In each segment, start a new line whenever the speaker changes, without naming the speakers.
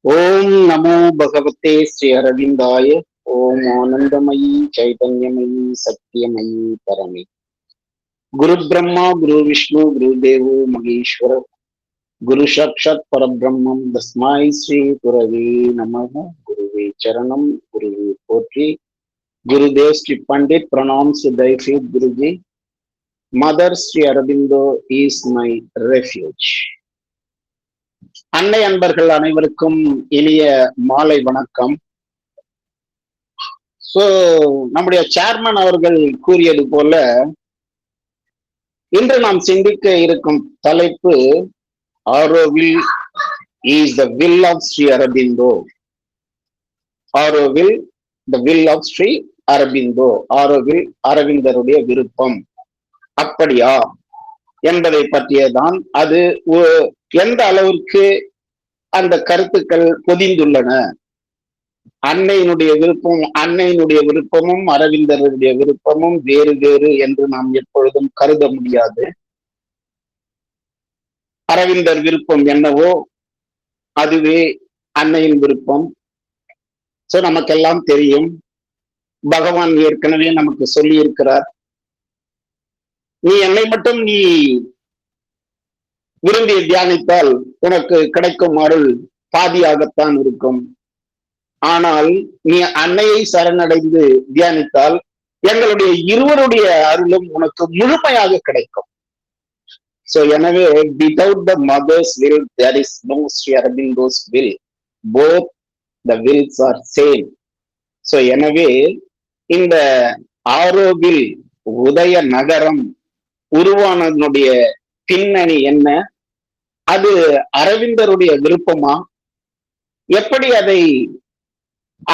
ஓம் நமோ பகவதே ஸ்ரீ அரவிந்தாய. ஓம் ஆனந்தமயி சைதன்யமயி சத்தியமயி பரமே. குரு பிரம்மா குரு விஷ்ணு குரு தேவோ மகேஸ்வர குரு சாட்சாத் பரபிரம்மம் தஸ்மாய் ஸ்ரீ குரவே நமः. குருவே சரணம், குருவே போற்றி. Gurudev Sri Pandit pranams thy feet Guruji. Mother Sri Aurobindo is my refuge. அன்னை அன்பர்கள் அனைவருக்கும் இனிய மாலை வணக்கம். சோ நம்முடைய சேர்மன் அவர்கள் கூறியது போல இன்று நாம் சிந்திக்க இருக்கும் தலைப்பு Auroville is the will of Sri Aurobindo. Auroville the will of Sri Aurobindo. Auroville அரவிந்தருடைய விருப்பம் அப்படியா என்பதை பற்றியதான். அது எந்த அளவிற்கு அந்த கருத்துக்கள் பொதிந்துள்ளன. அன்னையினுடைய விருப்பமும் அரவிந்தருடைய விருப்பமும் வேறு வேறு என்று நாம் எப்பொழுதும் கருத முடியாது. அரவிந்தர் விருப்பம் என்னவோ அதுவே அன்னையின் விருப்பம். சோ நமக்கெல்லாம் தெரியும், பகவான் ஏற்கனவே நமக்கு சொல்லி இருக்கிறார், நீ என்னை மட்டும் நீ விரும்பி தியானித்தால் உனக்கு கிடைக்கும் அருள் பாதியாகத்தான் இருக்கும். ஆனால் நீ அன்னையை சரணடைந்து தியானித்தால் எங்களுடைய இருவருடைய அருளும் உனக்கு முழுமையாக கிடைக்கும். சோ எனவே without the mother's will there is no Sri Aurobindo's will. Both the wills are same. So எனவே இந்த ஆரோவில் உதய நகரம் உருவானதனுடைய பின்னணி என்ன? அது அரவிந்தருடைய விருப்பமா? எப்படி அதை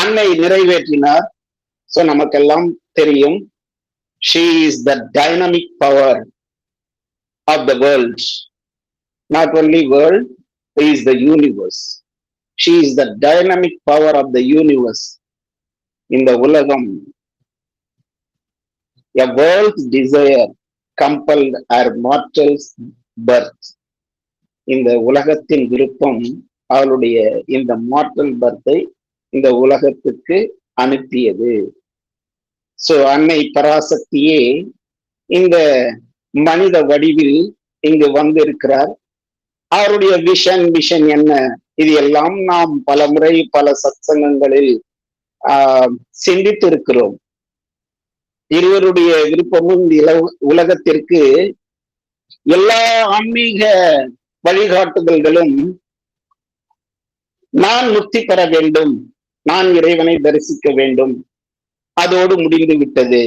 அன்னை நிறைவேற்றினார்? சோ நமக்கெல்லாம் தெரியும், she is the dynamic power of the world. Not only world, she is the universe. She is the dynamic power of the universe. இந்த உலகம், a world's desire compelled her mortal's birth. இந்த உலகத்தின் விருப்பம் அவளுடைய இந்த mortal பர்த்தை இந்த உலகத்துக்கு அனுப்பியது. சோ அன்னை பராசக்தியே இந்த மனித வடிவில் இங்கு வந்திருக்கிறார். அவருடைய மிஷன் என்ன? இது எல்லாம் நாம் பல முறை பல சத்சங்கங்களில் சிந்தித்து இருக்கிறோம். இருவருடைய விருப்பமும் உலகத்திற்கு எல்லா ஆன்மீக வழிகாட்டுதல்களும் நான் முக்தி பெற வேண்டும், நான் இறைவனை தரிசிக்க வேண்டும், அதோடு முடிந்து விட்டது.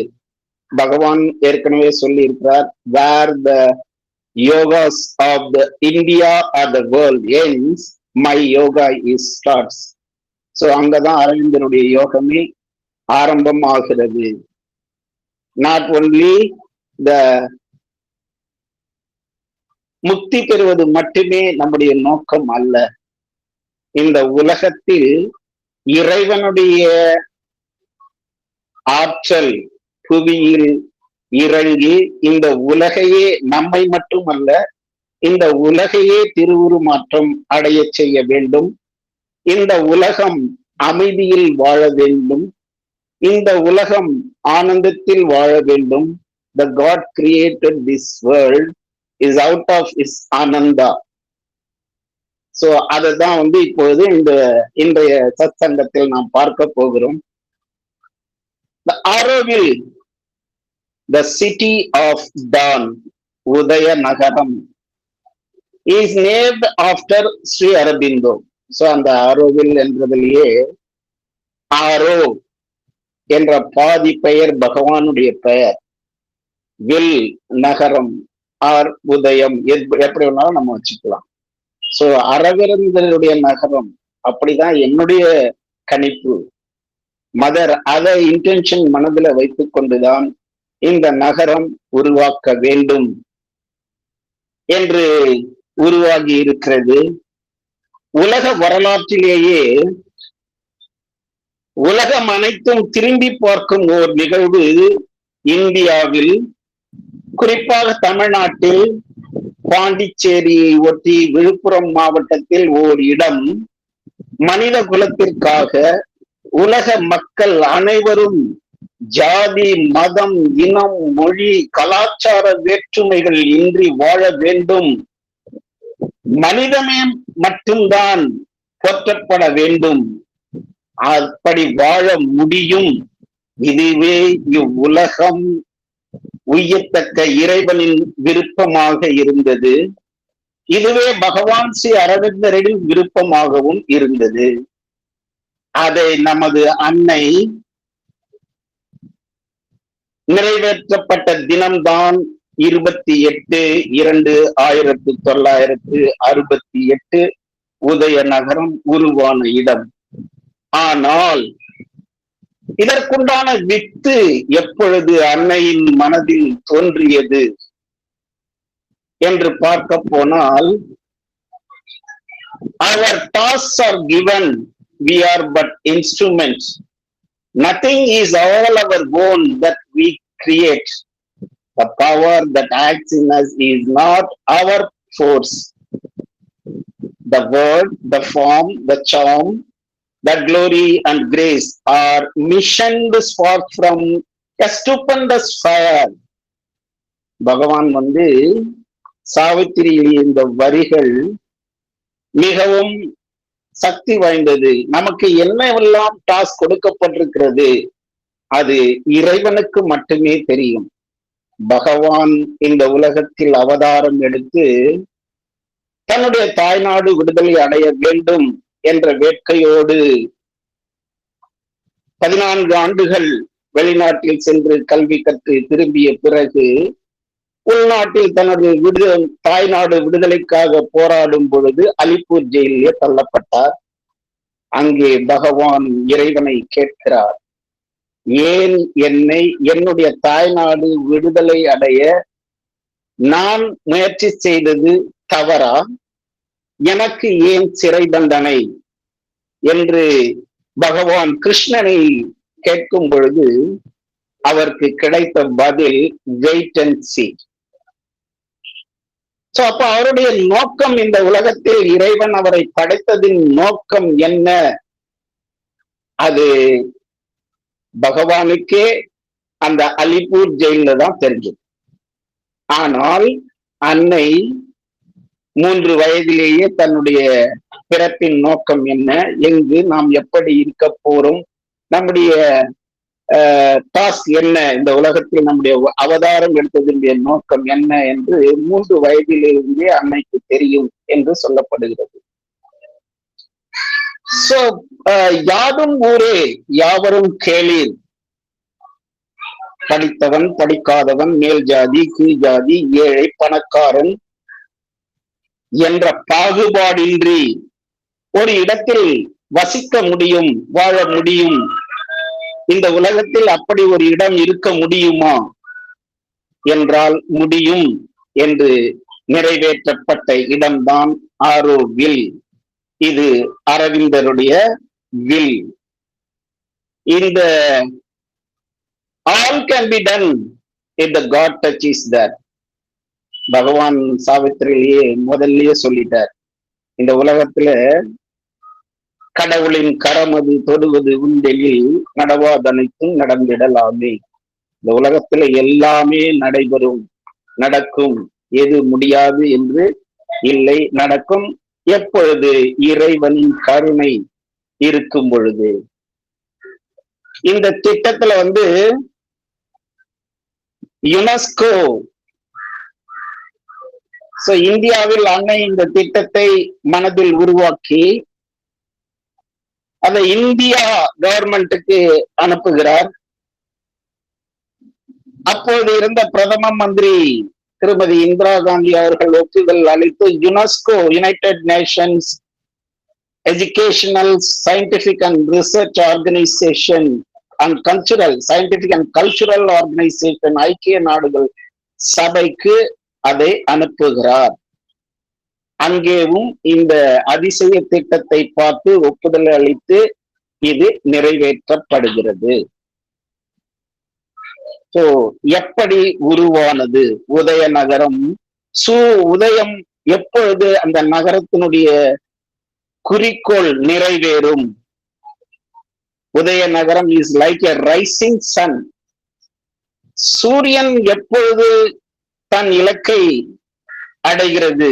பகவான் ஏற்கனவே சொல்லி இருக்கிறார், where the yogas of the India are the world ends, my yoga is starts. So அங்கதான் அரவிந்தனுடைய யோகமே ஆரம்பம் ஆகிறது. நாட் ஒன்லி த முக்தி பெறுவது மட்டுமே நம்முடைய நோக்கம் அல்ல. இந்த உலகத்தில் இறைவனுடைய ஆற்றல் புவியில் இறங்கி இந்த உலகையே, நம்மை மட்டுமல்ல இந்த உலகையே திருவுருமாற்றம் அடைய செய்ய வேண்டும். இந்த உலகம் அமைதியில் வாழ வேண்டும். இந்த உலகம் ஆனந்தத்தில் வாழ வேண்டும். The God created this world is out of his Ananda. So அதுதான் இப்பொழுது இன்றைய சத்சங்கத்தில் நாம் பார்க்க போகிறோம். The Auroville, the city of dawn, உதய நகரம், is named after Sri Aurobindo. So அந்த ஆரோவில் என்பதிலேயே ஆரோ என்ற பாதி பெயர் பகவானுடைய பெயர், வில் நகரம், ஆர் உதயம், எப்படி வேணாலும் நம்ம வச்சுக்கலாம். சோ அரவிந்தருடைய நகரம், அப்படிதான் என்னுடைய கணிப்பு. மதர் அதை இன்டென்ஷன் மனதில் வைத்துக் கொண்டுதான் இந்த நகரம் உருவாக்க வேண்டும் என்று உருவாகி இருக்கிறது. உலக வரலாற்றிலேயே உலகம் அனைத்தும் திரும்பி பார்க்கும் ஓர் நிகழ்வு இந்தியாவில், குறிப்பாக தமிழ்நாட்டில் பாண்டிச்சேரியை ஒட்டி விழுப்புரம் மாவட்டத்தில் ஓர் இடம் மனித குலத்திற்காக உலக மக்கள் அனைவரும் ஜாதி, மதம், இனம், மொழி, கலாச்சார வேற்றுமைகள் இன்றி வாழ வேண்டும். மனிதமே மட்டும்தான் போற்றப்பட வேண்டும். அப்படி வாழ முடியும். இதுவே இவ்வுலகம் உய்யத்தக்க இறைவனின் விருப்பமாக இருந்தது. இதுவே பகவான் ஸ்ரீ அரவிந்தரின் விருப்பமாகவும் இருந்தது. அதை நமது அன்னை நிறைவேற்றப்பட்ட தினம்தான் 28/2/1968 உதயநகரம் உருவான இடம். ஆனால் இதற்குண்டான வித்து எப்பொழுது அன்னையின் மனதில் தோன்றியது என்று பார்க்க போனால், our tasks are given, we are but instruments. Nothing is all our own that we create. The power that acts in us is not our force. The word, the form, the charm, the glory and grace are missioned forth from a stupendous fire. பகவான் சாவித்திரி இந்த வரிகள் மிகவும் சக்தி வாய்ந்தது. நமக்கு என்னவெல்லாம் task கொடுக்கப்பட்டிருக்கிறது அது இறைவனுக்கு மட்டுமே தெரியும். பகவான் இந்த உலகத்தில் அவதாரம் எடுத்து தன்னுடைய தாய்நாடு விடுதலை அடைய வேண்டும் என்ற வேட்கையோடு 14 ஆண்டுகள் வெளிநாட்டில் சென்று கல்வி கற்று திரும்பிய பிறகு உள்நாட்டில் தனது தாய்நாடு விடுதலைக்காக போராடும் பொழுது அலிப்பூர் ஜெயிலே தள்ளப்பட்டார். அங்கே பகவான் இறைவனை கேட்கிறார், ஏன் என்னை என்னுடைய தாய்நாடு விடுதலை அடைய நான் முயற்சி செய்தது தவறா? எனக்கு ஏன் சிறை தண்டனை என்று பகவான் கிருஷ்ணனை கேட்கும் பொழுது அவருக்கு கிடைத்த பதில் வெயிட் அண்ட் சீ. அப்ப அவருடைய நோக்கம், இந்த உலகத்தில் இறைவன் அவரை படைத்ததின் நோக்கம் என்ன, அது பகவானுக்கே அந்த அலிப்பூர் ஜெயில தான் தெரிஞ்சது. ஆனால் அன்னை 3 வயதிலேயே தன்னுடைய பிறப்பின் நோக்கம் என்ன, எங்கு நாம் எப்படி இருக்க போறோம், நம்முடைய டாஸ்க் என்ன, இந்த உலகத்தில் நம்முடைய அவதாரம் எடுத்ததனுடைய நோக்கம் என்ன என்று 3 வயதிலிருந்தே அன்னைக்கு தெரியும் என்று சொல்லப்படுகிறது. யாதும் ஊரே யாவரும் கேளீர், படித்தவன் படிக்காதவன், மேல் ஜாதி கீழ் ஜாதி, ஏழை பணக்காரன் என்ற பாகுபாடின்றி ஒரு இடத்தில் வசிக்க முடியும், வாழ முடியும். இந்த உலகத்தில் அப்படி ஒரு இடம் இருக்க முடியுமா என்றால் முடியும் என்று நிறைவேற்றப்பட்ட இடம்தான் ஆரோவில். இது அரவிந்தருடைய வில். இந்த all can be done if the God touches that. பகவான் சாவித்திரியிலேயே முதல்லயே சொல்லிட்டார், இந்த உலகத்துல கடவுளின் கரமது தொடுவது உண்டெனில் நடவாதனைத்தும் நடந்திடலாமே. இந்த உலகத்துல எல்லாமே நடைபெறும், நடக்கும், எது முடியாது என்று இல்லை, நடக்கும். எப்பொழுது இறைவனின் கருணை இருக்கும் பொழுது. இந்த திட்டத்துல யுனெஸ்கோ, இந்தியாவில் அன்னை இந்த திட்டத்தை மனதில் உருவாக்கி அதை இந்தியா கவர்மெண்ட்டுக்கு அனுப்புகிறார். அப்போது இருந்த பிரதம மந்திரி திருமதி இந்திரா காந்தி அவர்கள் ஒப்புதல் அளித்து UNESCO, United Nations educational scientific and research organisation and cultural scientific and cultural organisation, ஐக்கிய நாடுகள் சபைக்கு அதை அனுப்புகிறார். அங்கேயும் இந்த அதிசய திட்டத்தை பார்த்து ஒப்புதல் அளித்து இது நிறைவேற்றப்படுகிறது. எப்படி உருவானது உதயநகரம்? உதயம் எப்பொழுது அந்த நகரத்தினுடைய குறிக்கோள் நிறைவேறும். Udayanagaram is like a rising sun. சூரியன் எப்பொழுது தன் இலக்கை அடைகிறது?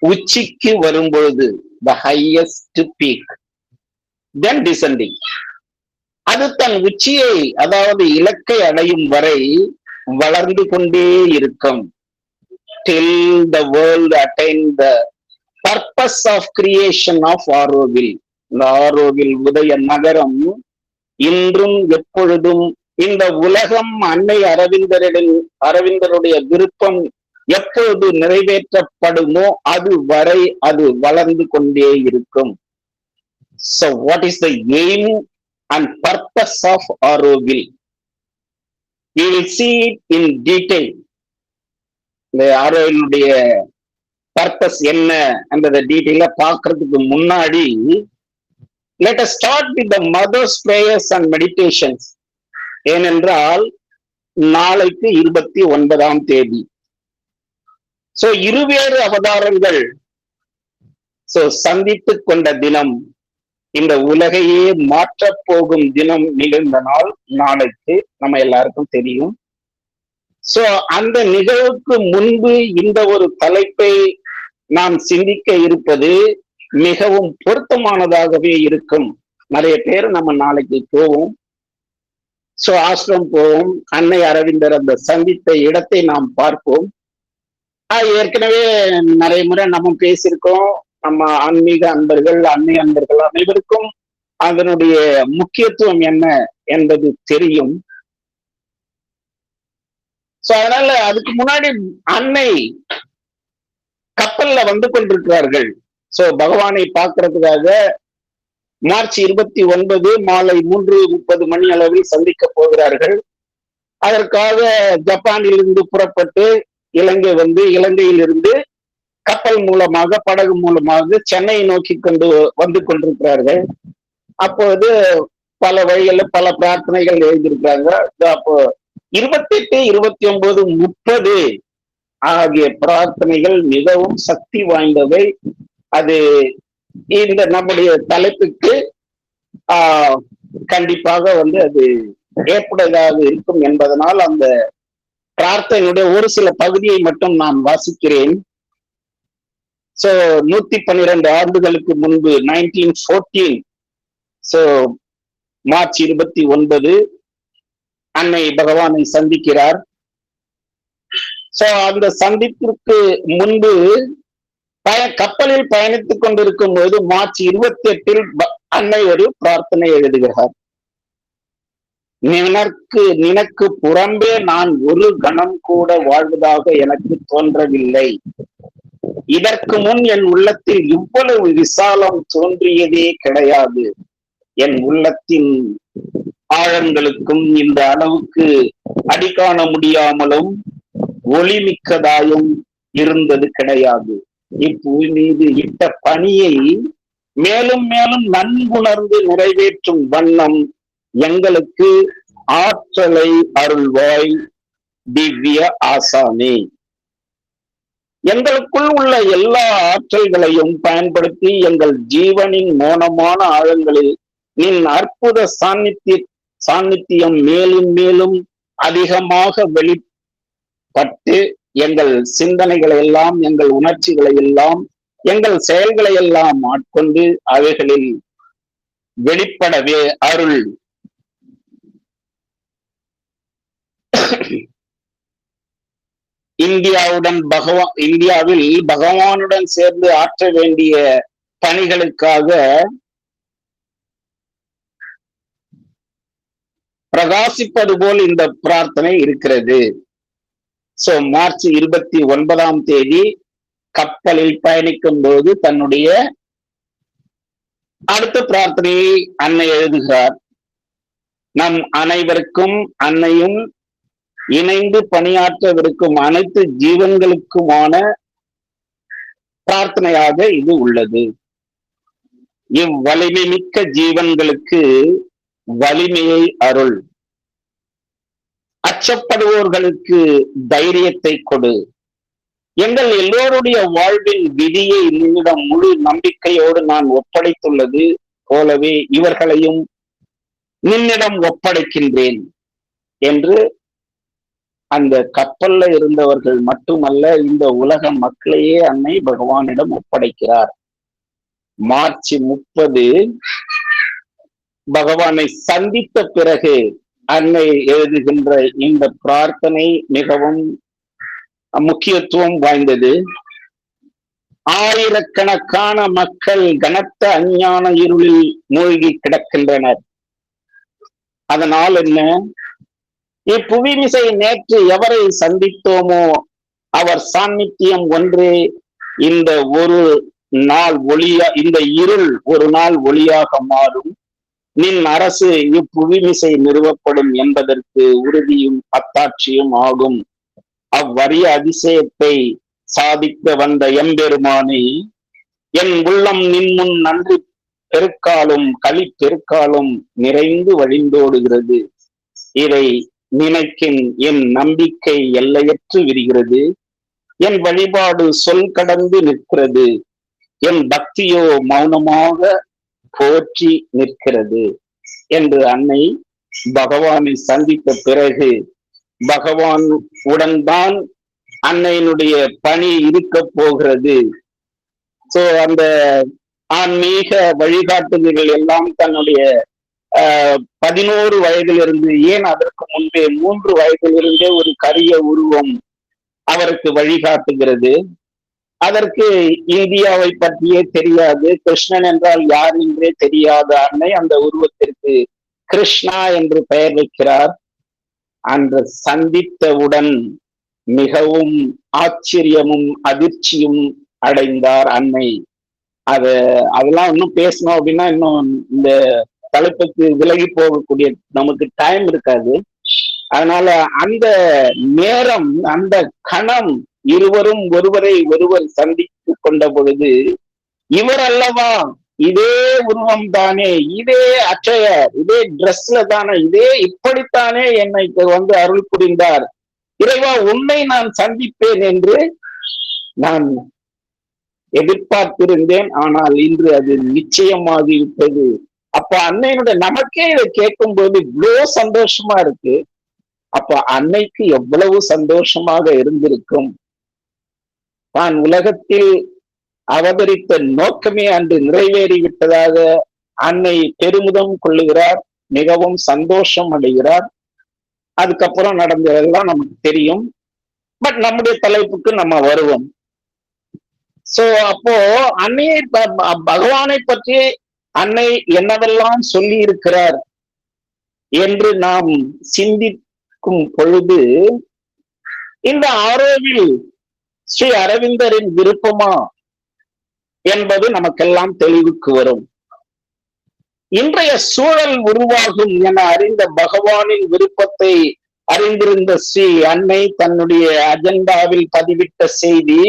உச்சிக்கு வரும்பொழுது, the highest peak, then descending. அது தன் உச்சியை, அதாவது இலக்கை அடையும் வரை வளர்ந்து கொண்டே இருக்கும். till the world attain the purpose of creation of Auroville. இந்த ஆரோவில் உதய நகரம் இன்றும் எப்பொழுதும் இந்த உலகம் அன்னை அரவிந்தருடைய விருப்பம் எப்பொழுது நிறைவேற்றப்படுமோ அது வரை அது வளர்ந்து கொண்டே இருக்கும். So what is the aim and purpose of Auroville? We will see it in detail. இந்த ஆரோவிலுடைய பர்பஸ் என்ன என்றதை டீட்டெயிலா பார்க்கறதுக்கு முன்னாடி let us start with the mother's prayers and meditations. ஏனென்றால் நாளைக்கு 29ஆம் தேதி. சோ இருவேறு அவதாரங்கள் சந்தித்துக் கொண்ட தினம், இந்த உலகையே மாற்றப் போகும் தினம் நிகழ்ந்த நாள் நாளைக்கு நம்ம எல்லாருக்கும் தெரியும். சோ அந்த நிகழ்வுக்கு முன்பு இந்த ஒரு தலைப்பை நாம் சிந்திக்க இருப்பது மிகவும் பொருத்தமானதாகவே இருக்கும். நிறைய பேர் நம்ம நாளைக்கு போவோம், சோ ஆசிரம் போவோம், அன்னை அரவிந்தர் அந்த சந்தித்த இடத்தை நாம் பார்ப்போம். ஏற்கனவே நிறைய முறை நம்ம பேசியிருக்கோம். நம்ம ஆன்மீக அன்பர்கள், அன்னை அன்பர்கள் அனைவருக்கும் அதனுடைய முக்கியத்துவம் என்ன என்பது தெரியும். சோ அதனால அதுக்கு முன்னாடி அன்னை கப்பல்ல வந்து கொண்டிருக்கிறார்கள். சோ பகவானை பார்க்கறதுக்காக மார்ச் 29 மாலை 3:30 மணி அளவில் சந்திக்க போகிறார்கள். அதற்காக ஜப்பானில் இருந்து புறப்பட்டு இலங்கை வந்து, இலங்கையில் இருந்து கப்பல் மூலமாக, படகு மூலமாக சென்னை நோக்கி வந்து கொண்டிருக்கிறார்கள். அப்போது பல வழிகளில் பல பிரார்த்தனைகள் எழுதியிருக்கிறாங்க. அப்போ 28, 29, 30 ஆகிய பிரார்த்தனைகள் மிகவும் சக்தி வாய்ந்தவை. அது இந்த நம்முடைய தலைப்புக்கு கண்டிப்பாக வந்து அது ஏற்புடையதாக இருக்கும் என்பதனால் அந்த பிரார்த்தனையுடைய ஒரு சில பகுதியை மட்டும் நான் வாசிக்கிறேன். சோ 112 ஆண்டுகளுக்கு முன்பு 1914, சோ மார்ச் 29 அன்னை பகவானை சந்திக்கிறார். சோ அந்த சந்திப்பிற்கு முன்பு கப்பலில் பயணித்துக் கொண்டிருக்கும் போது மார்ச் 28 அன்னை ஒரு பிரார்த்தனை எழுதுகிறார். நினக்கு புறம்பே நான் ஒரு கணம் கூட வாழ்வதாக எனக்கு தோன்றவில்லை. இதற்கு முன் என் உள்ளத்தில் இவ்வளவு விசாலம் தோன்றியதே கிடையாது. என் உள்ளத்தின் ஆழங்களுக்கும் இந்த அளவுக்கு அடிகாண முடியாமலும் ஒளிமிக்கதாயும் இருந்தது கிடையாது. இப்பூமி மீது இட்ட பணியை மேலும் மேலும் நன்குணர்ந்து நிறைவேற்றும் வண்ணம் எங்களுக்கு ஆற்றலை அருள்வாய் திவ்ய ஆசானே. எங்களுக்குள் உள்ள எல்லா ஆற்றல்களையும் பயன்படுத்தி எங்கள் ஜீவனின் மோனமான ஆழங்களில் நின் அற்புத சாநித்தியம் மேலும் மேலும் அதிகமாக வெளிப்பட்டு எங்கள் சிந்தனைகளை எல்லாம், எங்கள் உணர்ச்சிகளை எல்லாம், எங்கள் செயல்களை எல்லாம் ஆட்கொண்டு அவைகளில் வெளிப்படவே அருள். இந்தியாவில் பகவானுடன் சேர்ந்து ஆற்ற வேண்டிய பணிகளுக்காக பிரகாசிப்பது போல் இந்த பிரார்த்தனை இருக்கிறது. சோ மார்ச் 29ஆம் தேதி கப்பலில் பயணிக்கும் போது தன்னுடைய அடுத்த பிரார்த்தனையை அன்னை எழுதுகிறார். நம் அனைவருக்கும் அன்னையும் இணைந்து பணியாற்றவிருக்கும் அனைத்து ஜீவன்களுக்குமான பிரார்த்தனையாக இது உள்ளது. இவ்வலிமை மிக்க ஜீவன்களுக்கு வலிமையை அருள். அச்சப்படுவோர்களுக்கு தைரியத்தை கொடு. எங்கள் எல்லோருடைய வாழ்வின் விதியை நின்னிடம் முழு நம்பிக்கையோடு நான் ஒப்படைத்துள்ளது போலவே இவர்களையும் நின்னிடம் ஒப்படைக்கின்றேன் என்று அந்த கப்பல்ல இருந்தவர்கள் மட்டுமல்ல, இந்த உலக மக்களையே அன்னை பகவானிடம் ஒப்படைக்கிறார். மார்ச் 30 பகவானை சந்தித்த பிறகு அன்னை எழுதுகின்ற இந்த பிரார்த்தனை மிகவும் முக்கியத்துவம் வாய்ந்தது. ஆயிரக்கணக்கான மக்கள் கனத்த அஞ்ஞான இருளில் மூழ்கி கிடக்கின்றனர். அதனால் என்ன? இப்புவிமிசை நேற்று எவரை சந்தித்தோமோ அவர் சாநித்தியம் ஒன்றே இந்த ஒரு நாள் ஒளியா, இந்த இருள் ஒரு நாள் ஒளியாக மாறும். நின் அரசு இப்புவிமிசை நிறுவப்படும் என்பதற்கு உறுதியும் அத்தாட்சியும் ஆகும். அவ்வரிய அதிசயத்தை சாதிக்க வந்த எம்பெருமானை என் உள்ளம் நின்முன் நன்றி பெருக்காலும் களி பெருக்காலும் நிறைந்து வழிந்தோடுகிறது. இதை நினைக்கின் என் நம்பிக்கை எல்லையற்று விரிகிறது. என் வழிபாடு சொல் கடந்து நிற்கிறது. என் பக்தியோ மௌனமாக போற்றி நிற்கிறது என்று அன்னை பகவானை சந்தித்த பிறகு பகவான் உடன் தான் அன்னையினுடைய பணி இருக்க போகிறது. சோ அந்த ஆன்மீக வழிகாட்டுதல்கள் எல்லாம் தன்னுடைய 11 வயதிலிருந்து, ஏன் அதற்கு முன்பே 3 வயதிலிருந்தே ஒரு கரிய உருவம் அவருக்கு வழிகாட்டுகிறது. அதற்கு இந்தியாவை பற்றியே தெரியாது, கிருஷ்ணன் என்றால் யார் என்றே தெரியாத அன்னை அந்த உருவத்திற்கு கிருஷ்ணா என்று பெயர் வைக்கிறார். அன்று சந்தித்தவுடன் மிகவும் ஆச்சரியமும் அதிர்ச்சியும் அடைந்தார் அன்னை. அதெல்லாம் இன்னும் பேசணும் அப்படின்னா இன்னும் இந்த தலைப்புக்கு விலகி போகக்கூடிய நமக்கு டைம் இருக்காது. அதனால அந்த நேரம், அந்த கணம், இருவரும் ஒருவரை ஒருவர் சந்தித்து கொண்ட பொழுது, இவர் அல்லவா, இதே உருவம் தானே, இதே அச்சயர், இதே டிரெஸ்ல தானே, இதே இப்படித்தானே என்னை வந்து அருள் புரிந்தார், இறைவா உன்னை நான் சந்திப்பேன் என்று நான் எதிர்பார்த்திருந்தேன். ஆனால் இன்று அது நிச்சயமாகிவிட்டது. அப்ப அன்னையினுடைய நமக்கே இதை கேட்கும் போது இவ்வளவு சந்தோஷமா இருக்கு. அப்ப அன்னைக்கு எவ்வளவு சந்தோஷமாக இருந்திருக்கும். தான் உலகத்தில் அவதரித்த நோக்கமே அன்று நிறைவேறிவிட்டதாக அன்னை பெருமிதம் கொள்ளுகிறார், மிகவும் சந்தோஷம் அடைகிறார். அதுக்கப்புறம் நடந்ததெல்லாம் நமக்கு தெரியும். பட் நம்முடைய தலைப்புக்கு நம்ம வருவோம். சோ அப்போ அன்னையை, பகவானை பற்றி அன்னை என்னவெல்லாம் சொல்லி இருக்கிறார் என்று நாம் சிந்திக்கும் பொழுது, இந்த ஆரோவில் ஸ்ரீ அரவிந்தரின் விருப்பமா என்பது நமக்கெல்லாம் தெளிவுக்கு வரும். இன்றைய சூழல் உருவாகும் என அறிந்த பகவானின் விருப்பத்தை அறிந்திருந்த ஸ்ரீ அன்னை தன்னுடைய அஜெண்டாவில் பதிவிட்ட செய்தி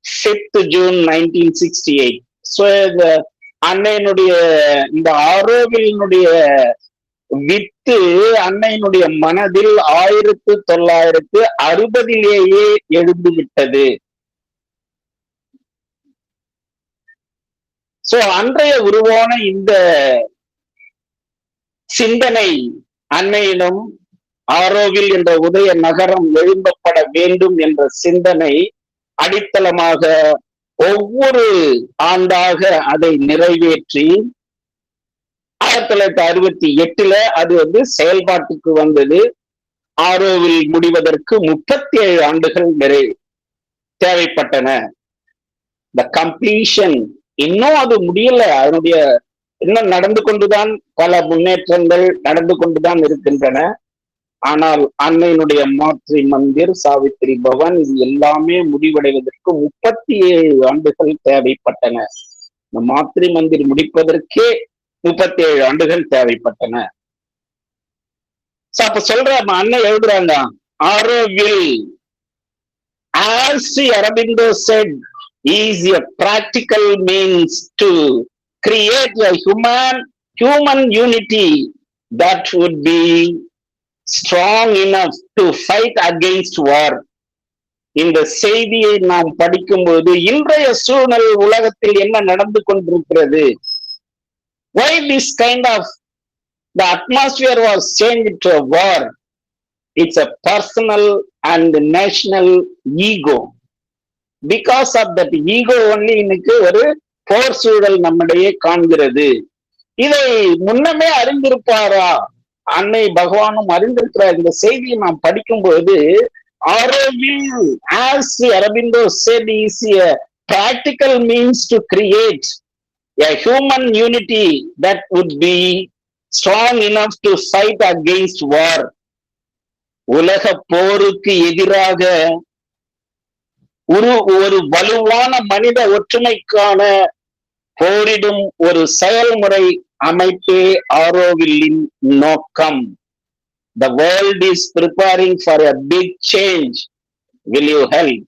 5th June 1968. சோ இந்த அன்னையினுடைய இந்த ஆரோவிலினுடைய வித்து அன்னையினுடைய மனதில் 1960 எழுந்துவிட்டது. சோ அன்றைய உருவான இந்த சிந்தனை அன்னையிடம் ஆரோவில் என்ற உதய நகரம் எழும்பப்பட வேண்டும் என்ற சிந்தனை அடித்தளமாக ஒவ்வொரு ஆண்டாக அதை நிறைவேற்றி 1968 அது வந்து செயல்பாட்டுக்கு வந்தது. ஆரோவில் முடிவதற்கு 37 ஆண்டுகள் தேவைப்பட்டன. த கம்ப்ளீஷன் இன்னும் அது முடியல. அதனுடைய இன்னும் நடந்து கொண்டுதான், பல முன்னேற்றங்கள் நடந்து கொண்டுதான் இருக்கின்றன. ஆனால் அன்னையினுடைய மாத்ரி மந்திர், சாவித்திரி பவன், இது எல்லாமே முடிவடைவதற்கு 37 ஆண்டுகள் தேவைப்பட்டன. இந்த மாத்ரி மந்திர் முடிப்பதற்கே 37 ஆண்டுகள் தேவைப்பட்டன. அப்ப சொல்ற அன்னை எழுதுறாங்க, Auroville as Sri Aurobindo said is a practical means to create a human unity that would be strong enough to fight against war. இந்த செய்தியை நாம் படிக்கும்போது இன்றைய சூழ்நிலை உலகத்தில் என்ன நடந்து கொண்டிருக்கிறது, why this kind of the atmosphere was changed to a war, it's a personal and national ego, because of that ego only இன்னைக்கு ஒரு போர் சூழல் நம்மிடையே காண்கிறது. இதை முன்னமே அறிந்திருப்பாரா? அன்னை பகவானும் அறிந்திருக்கிறார். இந்த செய்தியை நாம் படிக்கும்போது Auroville, as Sri Aurobindo said, is a practical means to create a human unity that would be strong enough to fight against war. உலக போருக்கு எதிராக ஒரு வலுவான மனித ஒற்றுமைக்கான போரிடும் ஒரு செயல்முறை அமைப்பே ஆரோவில்லின் நோக்கம். The world is preparing for a big change. Will you help?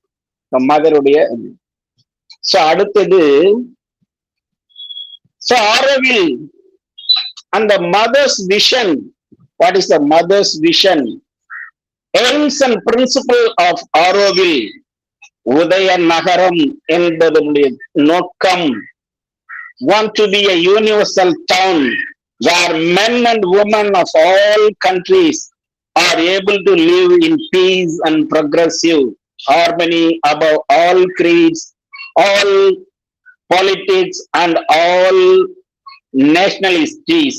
மதருடைய அடுத்தது Auroville and the mother's vision. What is the mother's vision? Aims and principle of Auroville. உதய நகரம் என்பதனுடைய நோக்கம், want to be a universal town where men and women of all countries are able to live in peace and progressive harmony above all creeds, all politics and all nationalities.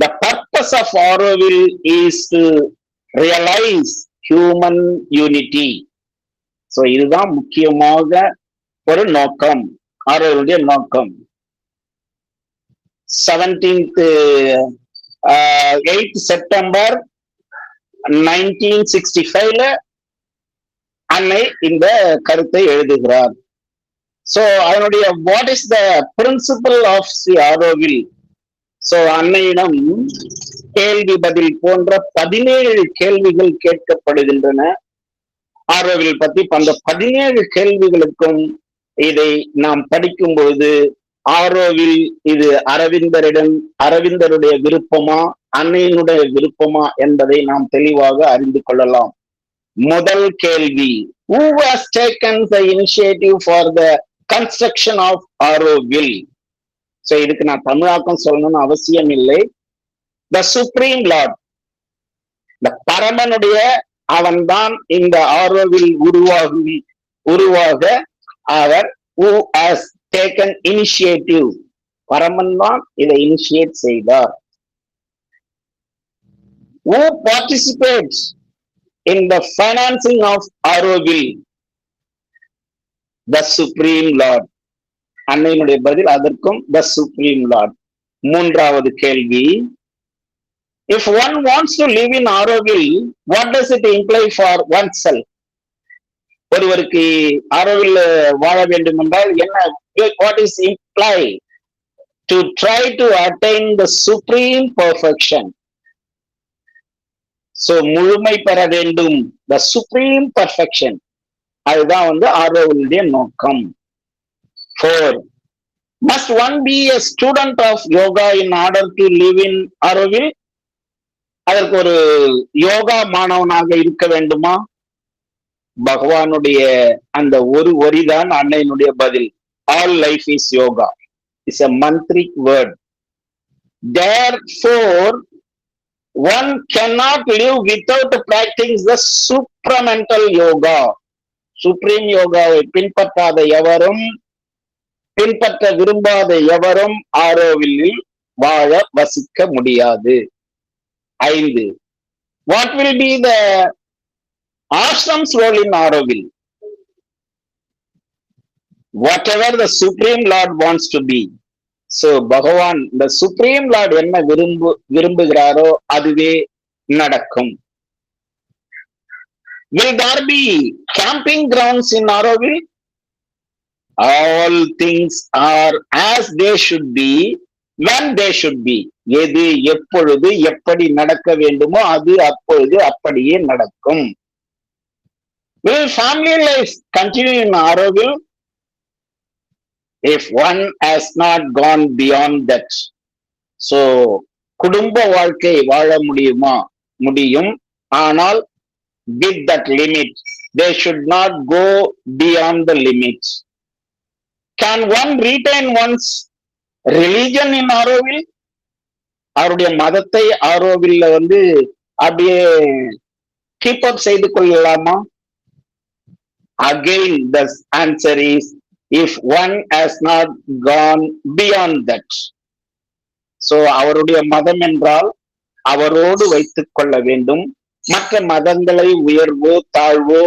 The purpose of Auroville is to realize human unity. So இதுதான் முக்கியமாக ஒரு நோக்கம், ஆரோவில்லுடைய நோக்கம். 8th September 1965 அன்னை இந்த கருத்தை எழுதுகிறார். So அதனுடைய what is the principle of Sri Auroville. So அன்னையிடம் கேள்வி பதில் போன்ற 17 கேள்விகள் கேட்கப்படுகின்றன ஆரோவில் பத்தி. அந்த 17 கேள்விகளுக்கும் இதை நாம் படிக்கும்போது ஆரோவில் இது அரவிந்தருடைய விருப்பமா அன்னையினுடைய விருப்பமா என்பதை நாம் தெளிவாக அறிந்து கொள்ளலாம். முதல் கேள்வி, who has taken the initiative for the construction of Auroville? So இதுக்கு நான் தமிழாக்கம் சொல்லணும்னு அவசியம் இல்லை. The Supreme Lord, இந்த பரமனுடைய அவன்தான் இந்த ஆரோவில் உருவாக அவர் who has taken initiative, பரமன் தான் இதை இனிஷியேட் செய்தார். Who participates in the financing of Auroville? The Supreme Lord. அன்னையினுடைய பதில் அதற்கும் the Supreme Lord. மூன்றாவது கேள்வி, if one wants to live in Auroville, what does it imply for oneself? ஒருவருக்கு ஆரோவில் வாழ வேண்டும் என்றால் என்ன, what is imply? To try to attain the supreme perfection. So முழுமை பெற வேண்டும், the supreme perfection. அதுதான் ஆரோவிலுடைய நோக்கம். 4, must one be a student of yoga in order to live in Auroville? அதற்கு ஒரு யோகா மாணவனாக இருக்க வேண்டுமா? பகவானுடைய அந்த ஒரு வரிதான் அன்னையினுடைய பதில். All life is yoga. It's a mantric word. Therefore, one cannot live without practicing the supramental yoga. Supreme யோகாவை பின்பற்றாத எவரும், பின்பற்ற விரும்பாத எவரும் ஆரோவில்லில் வாழ வசிக்க முடியாது. 5, what will be the ashram's role in Auroville? Whatever the Supreme Lord wants to be. So பகவான் the Supreme Lord என்ன விரும்புகிறாரோ அதுவே நடக்கும். Will there be camping grounds in Auroville? All things are as they should be when they should be. எது எப்பொழுது எப்படி நடக்க வேண்டுமோ அது அப்பொழுது அப்படியே நடக்கும். Will family life continue in Auroville? If one has not gone beyond that. So குடும்ப வாழ்க்கை வாழ முடியும், ஆனால் with that limit, They should not go beyond the limits. Can one retain one's religion in Auroville? அவருடைய மதத்தை ஆரோவில்ல வந்து அப்படியே keep up செய்து கொள்ளலாமா? Again, the answer is if one has not gone beyond that. So அவருடைய மதம் என்றால் அவரோடு வைத்துக் கொள்ள வேண்டும். மற்ற மதங்களை உயர்வோ தாழ்வோ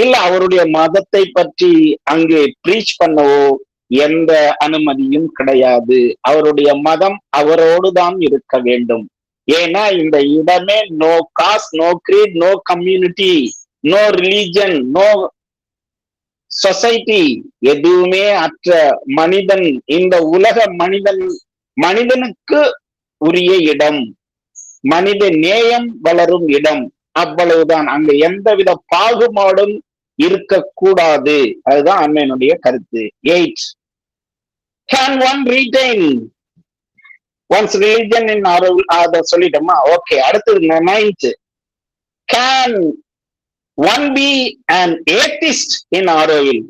இல்ல அவருடைய மதத்தை பற்றி அங்கே பிரீச் பண்ணவோ எந்த அனுமதியும் கிடையாது. அவருடைய மதம் அவரோடு தான் இருக்க வேண்டும். ஏன்னா இந்த இடமே no caste, no creed, no community, no religion, no society, எதுவுமே அற்ற மனிதன், இந்த உலக மனிதனுக்கு உரிய இடம், மனித நேயம் வளரும் இடம், அவ்வளவுதான். அங்க எந்தவித பாகுபாடும் இருக்கக்கூடாது. அதுதான் அண்ணனுடைய கருத்து. 8. Can one retain one's religion in Auroville? அத சொல்லிட்டோமா? ஓகே, அடுத்தது 9th. Can one be an atheist in Auroville?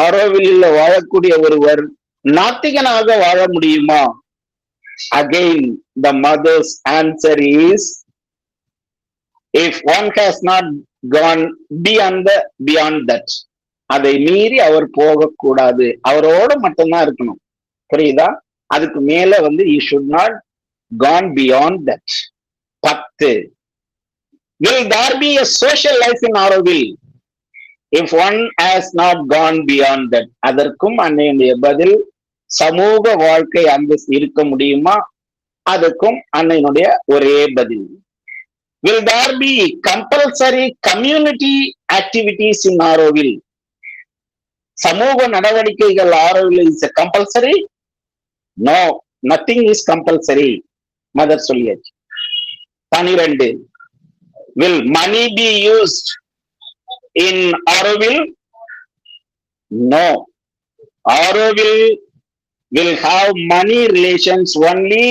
Auroville வாழக்கூடிய ஒருவர் நாத்திகனாக வாழ முடியுமா? Again, the mother's answer is if one has not gone beyond that. அதை மீறி அவர் போகக்கூடாது. அவரோட மட்டும்தான் இருக்கணும். புரியுதா? அதுக்கு மேல வந்து you should not gone beyond that. 10. Will there be a social life in Auroville if one has not gone beyond that? அதற்கும் அன்னையுடைய பதில் சமூக வாழ்க்கை அங்கு இருக்க முடியுமா? அதுக்கும் அன்னையினுடைய ஒரே பதில். Will there be compulsory community activities in Auroville? சமூக நடவடிக்கைகள் Auroville is compulsory? No, nothing is compulsory. Mother சொல்லியாச்சு. 12. Will money be used in Auroville? No. Auroville will have money relations only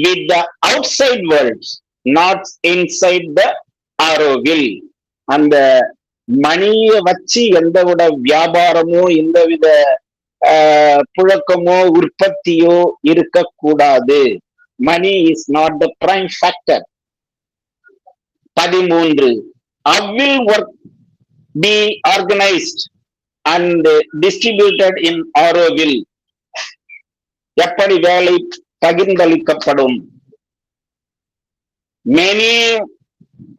with the outside world, not inside the Auroville. அந்த மணியை வச்சு எந்தவித வியாபாரமோ எந்தவித புழக்கமோ உற்பத்தியோ இருக்கக்கூடாது. Money is not the prime factor. 13. How will work be organized and distributed in Auroville? எப்படி வேலை பகிர்ந்தளிக்கப்படும்? Many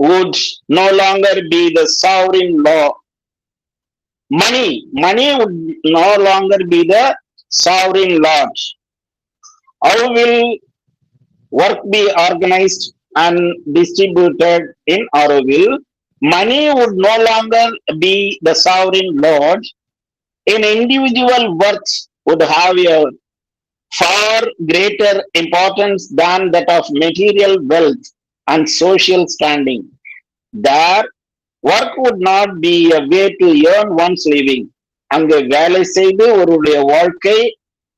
would no longer be the sovereign law. Money would no longer be the sovereign lord. How will work be organized and distributed in Auroville? Money would no longer be the sovereign lord. An individual worth would have a far greater importance than that of material wealth and social standing. There, work would not be a way to earn one's living. அங்கு வேலை செய்து ஒருடைய வாழ்க்கை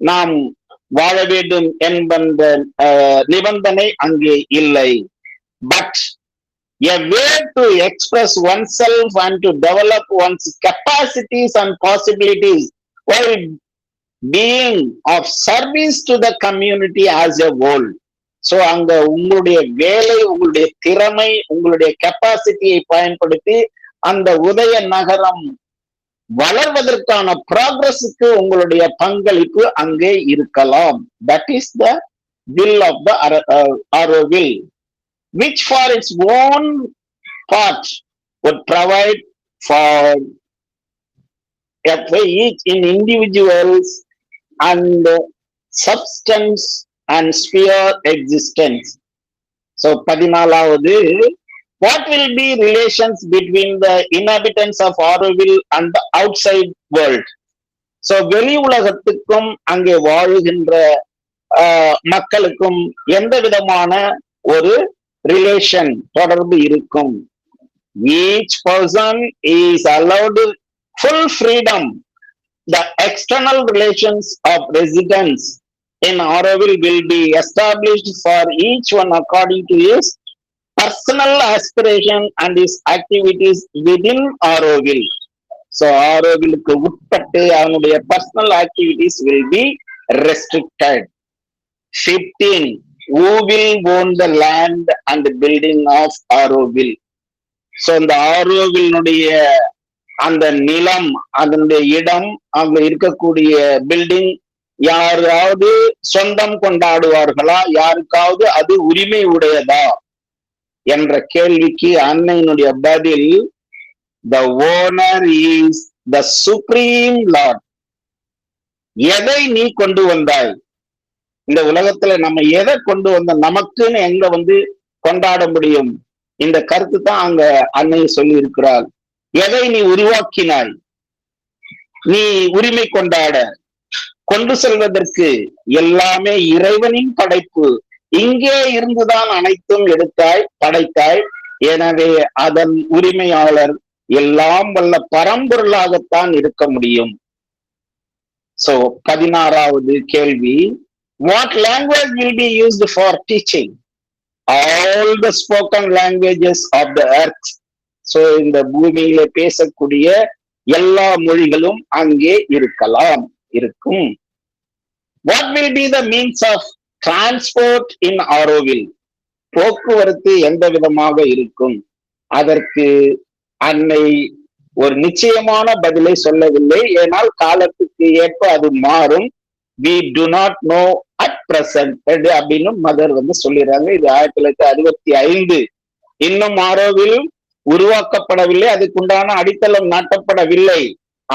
நாம் வாழ வேண்டும் என்பந்த நிபந்தனை அங்கே இல்லை. But a way to express oneself and to develop one's capacities and possibilities while being of service to the community as a whole. So அங்க உங்களுடைய வேலை, உங்களுடைய திறமை, உங்களுடைய கெப்பாசிட்டியை பயன்படுத்தி அந்த உதய நகரம் வளர்வதற்கான ப்ராக்ரஸுக்கு உங்களுடைய பங்களிப்பு அங்கே இருக்கலாம். That is the will of the Auroville, which for its own part would provide for each in individuals and substance and sphere existence. So 14வது, what will be relations between the inhabitants of Auroville and the outside world? So வெளி உலகத்துக்கும் அங்கே வாழுகின்ற மக்களுக்கும் எந்த விதமான ஒரு relation, தொடர்பு இருக்கும்? Each person is allowed full freedom. The external relations of residents in Auroville will be established for each one according to his personal aspiration and his activities within Auroville. So Aurovilleக்கு உட்பட்டு அவனுடைய personal activities will be restricted. 15. Who will own the land and the building of Auroville? So இந்த ஆரோவிலுடைய அந்த நிலம், அதனுடைய இடம், அங்க இருக்கக்கூடிய building யாராவது சொந்தம் கொண்டாடுவார்களா, யாருக்காவது அது உரிமை உடையதா என்ற கேள்விக்கு அன்னையினுடைய பதில், the owner is the supreme lord. எதை நீ கொண்டு வந்தாய் இந்த உலகத்துல, நம்ம எதை கொண்டு வந்த, நமக்குன்னு எங்க கொண்டாட முடியும்? இந்த கருத்து தான் அங்க அன்னை சொல்லி இருக்கிறார். எதை நீ உருவாக்கினாய், நீ உரிமை கொண்டாட, கொண்டு செல்வதற்கு எல்லாமே இறைவனின் படைப்பு. இங்கே இருந்துதான் அனைத்தும் எடுத்தாய், படைத்தாய். எனவே அதன் உரிமையாளர் எல்லாம் வல்ல பரம்பொருளாகத்தான் இருக்க முடியும். சோ 16வது கேள்வி, what language will be used for teaching? All the spoken languages of the earth. So இந்த பூமியில பேசக்கூடிய எல்லா மொழிகளும் அங்கே இருக்கும். What will be the means of transport in Auroville? போக்குவரத்து எந்த விதமாக இருக்கும்? அதற்கு அன்னை ஒரு நிச்சயமான பதிலை சொல்லவில்லை. ஏனால் காலத்துக்கு ஏற்ப அது மாறும். We do not know at present அப்படின்னு மதர் சொல்லிடுறாங்க. இது 1965. இன்னும் ஆரோவில் உருவாக்கப்படவில்லை, அதுக்குண்டான அடித்தளம் நாட்டப்படவில்லை.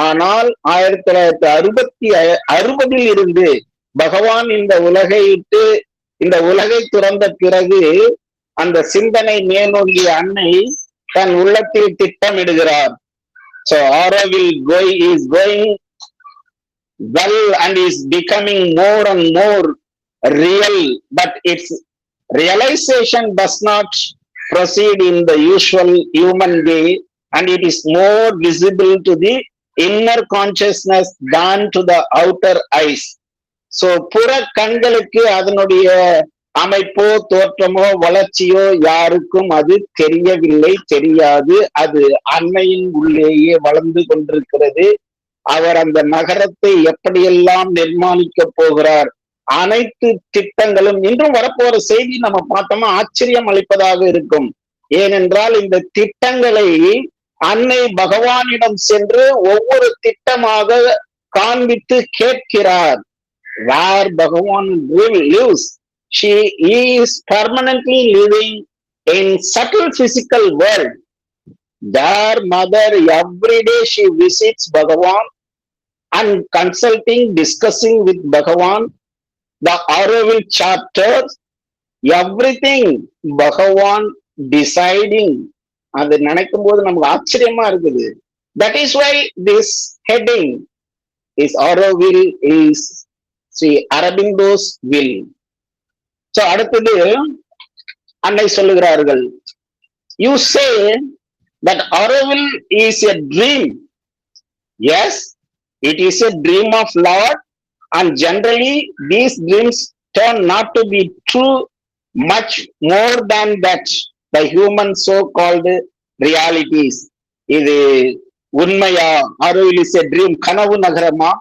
ஆனால் 1960 இருந்து பகவான் இந்த உலகை விட்டு இந்த உலகை துறந்த பிறகு அந்த சிந்தனை மேலோங்கிய அன்னை தன் உள்ளத்தில் திட்டமிடுகிறார். So Auroville is going well and is becoming more and more real, but its realization does not proceed in the usual human way, and it is more visible to the inner consciousness than to the outer eyes. So புற கண்களுக்கு அதனுடைய அமைப்போ தோற்றமோ வளர்ச்சியோ யாருக்கும் அது தெரியவில்லை, தெரியாது. அது அன்னையின் உள்ளேயே வளர்ந்து கொண்டிருக்கிறது. அவர் அந்த நகரத்தை எப்படியெல்லாம் நிர்மாணிக்க போகிறார், அனைத்து திட்டங்களும் இன்றும் வரப்போற செய்தி நம்ம பார்த்தோமா ஆச்சரியம் அளிப்பதாக இருக்கும். ஏனென்றால் இந்த திட்டங்களை அன்னை பகவானிடம் சென்று ஒவ்வொரு திட்டமாக காண்பித்து கேட்கிறார். Where Bhagavan lives, she is permanently living in subtle physical world. There mother every day she visits Bhagavan and consulting, discussing with Bhagavan the Auroville chapters, everything Bhagavan deciding. அது நினைக்கும் போது நமக்கு ஆச்சரியமா இருக்குது. That is why this heading is Auroville is Sri Aurobindo's will. So அடுத்தது அன்னை சொல்லுகிறார்கள், you say that Auroville is a dream. Yes, it is a dream of Lord, and generally these dreams turn not to be true much more than that the human so-called realities. இது உண்மையா? Auroville is a dream, கனவு நகரமா?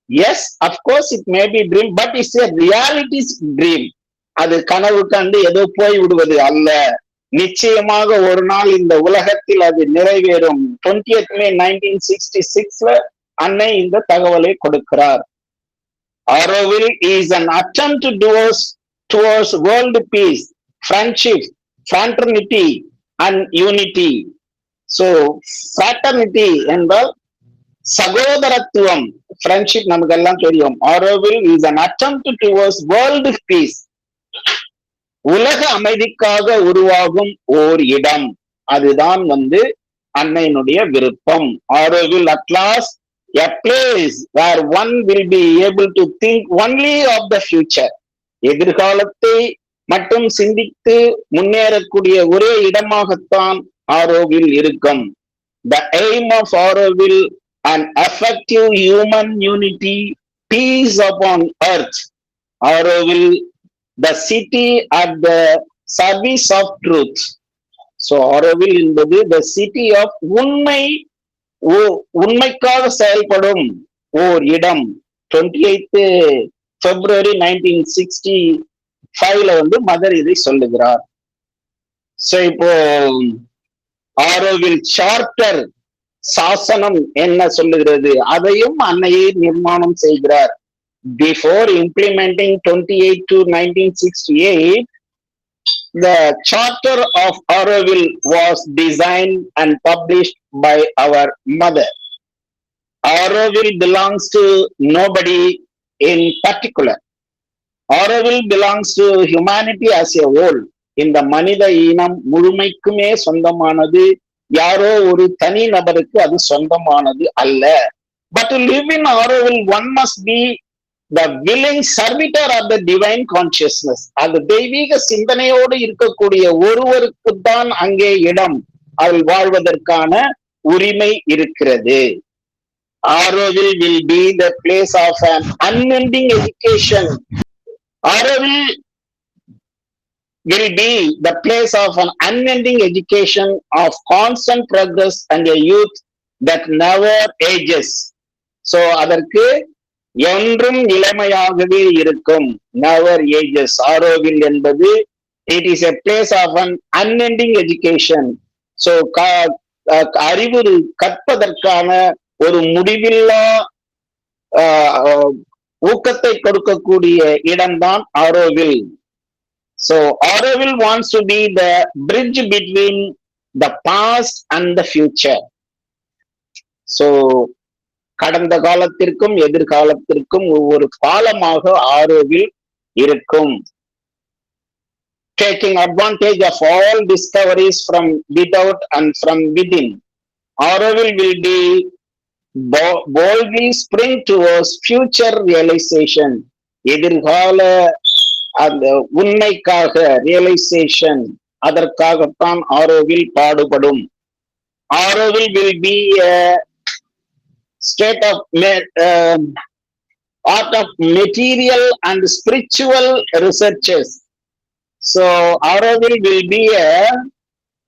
Yes, of course it may be dream, but it's a reality dream. அது கனவு கண்டு ஏதோ போய் விடுவது அல்ல. நிச்சயமாக ஒரு நாள் இந்த உலகத்தில் அது நிறைவேறும். 20th May 1966 அன்னை இந்த தகவலை கொடுக்கிறார். Auroville is an attempt towards world peace, friendship, fraternity and unity. So fraternity என்றால் சகோதரத்துவம், friendship நமக்கு எல்லாம் தெரியும். Auroville is an attempt towards world peace, உலக அமைதிக்காக உருவாகும் ஓர் இடம். அதுதான் அன்னையினுடைய விருப்பம். Auroville at last a place where one will be able to think only of the future. எதிர்காலத்தை மட்டும் சிந்தித்து முன்னேறக்கூடிய ஒரே இடமாகத்தான் Auroville இருக்கும். The aim of Auroville, an effective human unity, peace upon earth. Auroville, the city at the service of truth. So Auroville என்பது த city of உண்மைக்காக செயல்படும் ஓர் இடம். 28 பிப்ரவரி 1965 வந்து mother இதை சொல்லுகிறார். சோ இப்போ ஆரோவில் சார்ட்டர் சாசனம் என்ன சொல்லுகிறது, அதையும் அன்னையை நிர்மாணம் செய்கிறார். Before implementing 28 to 1968, the Charter of Auroville was designed and published by our mother. Auroville belongs to nobody in particular. Auroville belongs to humanity as a whole. இந்த மனித இனம் முழுமைக்குமே சொந்தமானது, யாரோ ஒரு தனி நபருக்கு அது சொந்தமானது அல்ல. But to live in Auroville, one must be the willing servitor of the divine consciousness. அது தெய்வீக சிந்தனையோடு இருக்கக்கூடிய ஒருவருக்கு தான் அங்கே இடம், அதில் வாழ்வதற்கான உரிமை இருக்கிறது. Auroville will be the place of an unending education. Auroville will be the place of an unending education of constant progress and a youth that never ages. So அதற்கு என்றும் இளமையாகவே இருக்கும், never ages. ஆரோவில் என்பது it is a place of an unending education. So அறிவு கற்பதற்கான ஒரு முடிவில்லா ஊக்கத்தை கொடுக்கக்கூடிய இடம்தான் Auroville. So Auroville wants to be the bridge between the past and the future. So கடந்த காலத்திற்கும் எதிர்காலத்திற்கும் ஒவ்வொரு பாலமாக ஆரோவில் இருக்கும். Taking advantage of all discoveries from without and from within, Auroville will be boldly spring towards future realization. எதிர்கால அந்த உண்மைக்காக realisation, அதற்காகத்தான் ஆரோவில் பாடுபடும். Auroville will be a state of art of material and spiritual researches. So Auroville will be a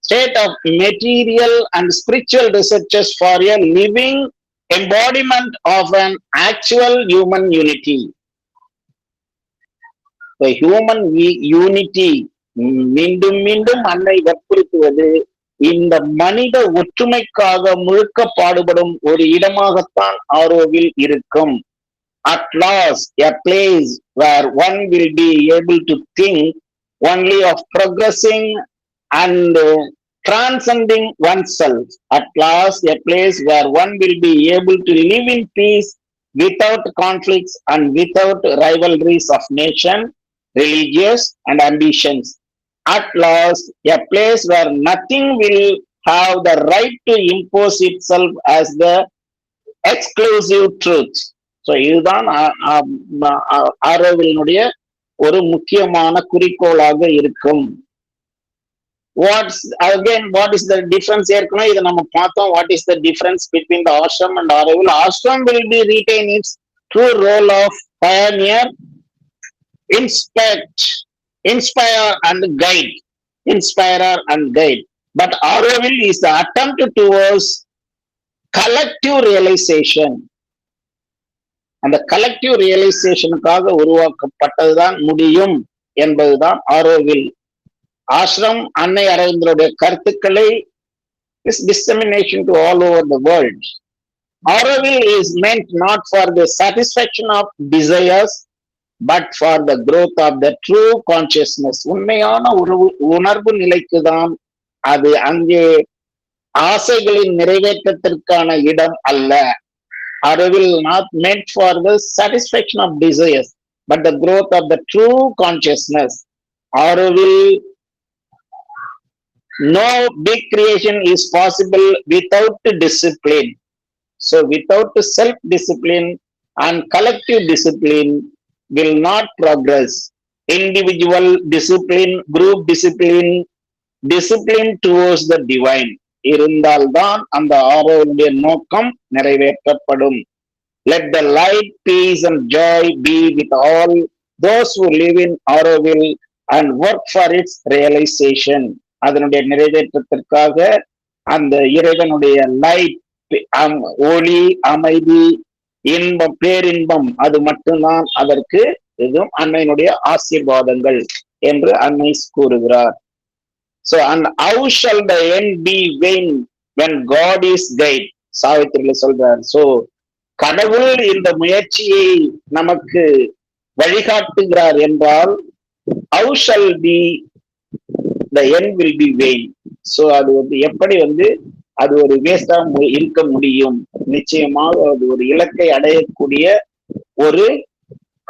state of material and spiritual researches for a living embodiment of an actual human unity. The human unity, மீண்டும் மீண்டும் அன்னை வற்புறுத்துவது, இந்த மனித ஒற்றுமைக்காக முழுக்க பாடுபடும் ஒரு இடமாகத்தான் ஆரோவில் இருக்கும். At last, a place where one will be able to think only of progressing and transcending oneself. At last, a place where one will be able to live in peace without conflicts and without rivalries of nation, religious and ambitions. At last, a place where nothing will have the right to impose itself as the exclusive truth. So இதுதான் ஆரோவிலினுடைய ஒரு முக்கியமான குறிக்கோளாக இருக்கும். What is the difference? ஏற்கனவே இதை நம்ம பார்த்தோம். What is the difference between the ashram and Auroville? Ashram will be retain its true role of pioneer, inspire and guide, inspirer and guide. But Auroville is the attempt towards collective realization. அந்த collective ரியலைசேஷனுக்காக உருவாக்கப்பட்டதுதான் முடியும் என்பதுதான் ஆரோவில். ஆசிரம் அன்னை அரவிந்தருடைய கருத்துக்களை is dissemination to all over the world. Auroville is meant not for the satisfaction of desires but for the growth of the true consciousness. உண்மையான உணர்வு நிலைக்குதான் அது. அங்கே ஆசைகளின் நிறைவேற்றத்திற்கான இடம் அல்ல. Auroville not meant for the satisfaction of desires but the growth of the true consciousness. Auroville, no big creation is possible without discipline. So without self-discipline and collective discipline will not progress. Individual discipline, group discipline, discipline towards the divine இருந்தால்தான் அந்த ஆரோவிலுடைய நோக்கம் நிறைவேற்றப்படும். Let the light, peace and joy be with all those who live in Auroville and work for its realization. அதனுடைய நிறைவேற்றத்திற்காக அந்த இறைவனுடைய light, ஒளி, அமைதி, இன்பம், பேரின்பம், அது மட்டும்தான் அதற்கு இதுவும் அன்னையினுடைய ஆசீர்வாதங்கள் என்று அன்னை கூறுகிறார். So, and how shall the end be when God is guide? சாவித்திரியில சொல்றார். So, கடவுள் இந்த முயற்சியை நமக்கு வழிகாட்டுகிறார் என்றால் how shall be the end will be vain. So, அது வந்து எப்படி வந்து அது ஒரு வேஸ்டா இருக்க முடியும்? நிச்சயமாக அது ஒரு இலக்கை அடையக்கூடிய ஒரு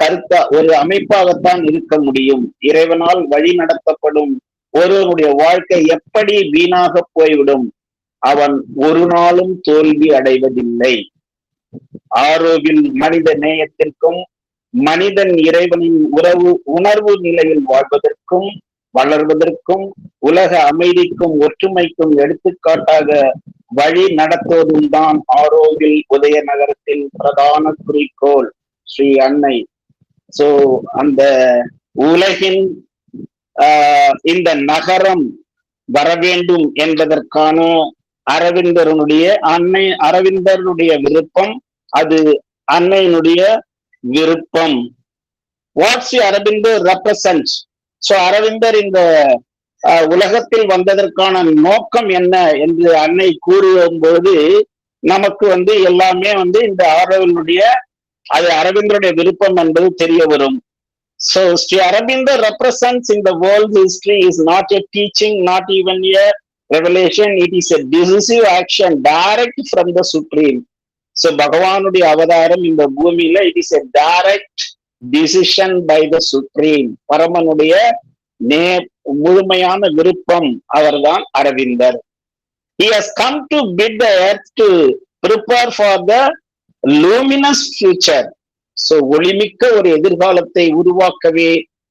கருத்தா, ஒரு அமைப்பாகத்தான் இருக்க முடியும். இறைவனால் வழி நடத்தப்படும் ஒருவனுடைய வாழ்க்கை எப்படி வீணாக போய்விடும்? அவன் ஒரு நாளும் தோல்வி அடைவதில்லை. ஆரோவில் மனித நேயத்திற்கும் மனிதன் இறைவனின் உணர்வு நிலையில் வாழ்வதற்கும் வளர்வதற்கும் உலக அமைதிக்கும் ஒற்றுமைக்கும் எடுத்துக்காட்டாக வழி நடத்துவதும் தான் ஆரோவில் உதய நகரத்தின் பிரதான குறிக்கோள் ஸ்ரீ அன்னை. சோ அந்த உலகின் இந்த நகரம் வர வேண்டும் என்பதற்கான அரவிந்தருடைய விருப்பம், அது அன்னையினுடைய விருப்பம். What Sri Aravindar represents? So Aravindar இந்த உலகத்தில் வந்ததற்கான நோக்கம் என்ன என்று அன்னை கூறும்போது நமக்கு வந்து எல்லாமே வந்து இந்த அரவிந்தருடைய விருப்பம் என்பது தெரிய வரும். So, Sri Aurobindo represents in the world history is not a teaching, not even a revelation. It is a decisive action direct from the Supreme. So, பகவானுடைய அவதாரம் இந்த பூமியில it is a direct decision by the Supreme. பரமனுடைய முழுமையான விருப்பம் அவர்தான் அரவிந்தர். He has come to bid the earth to prepare for the luminous future. So, ஒளிமிக்க ஒரு எதிர்காலத்தை உருவாக்கவே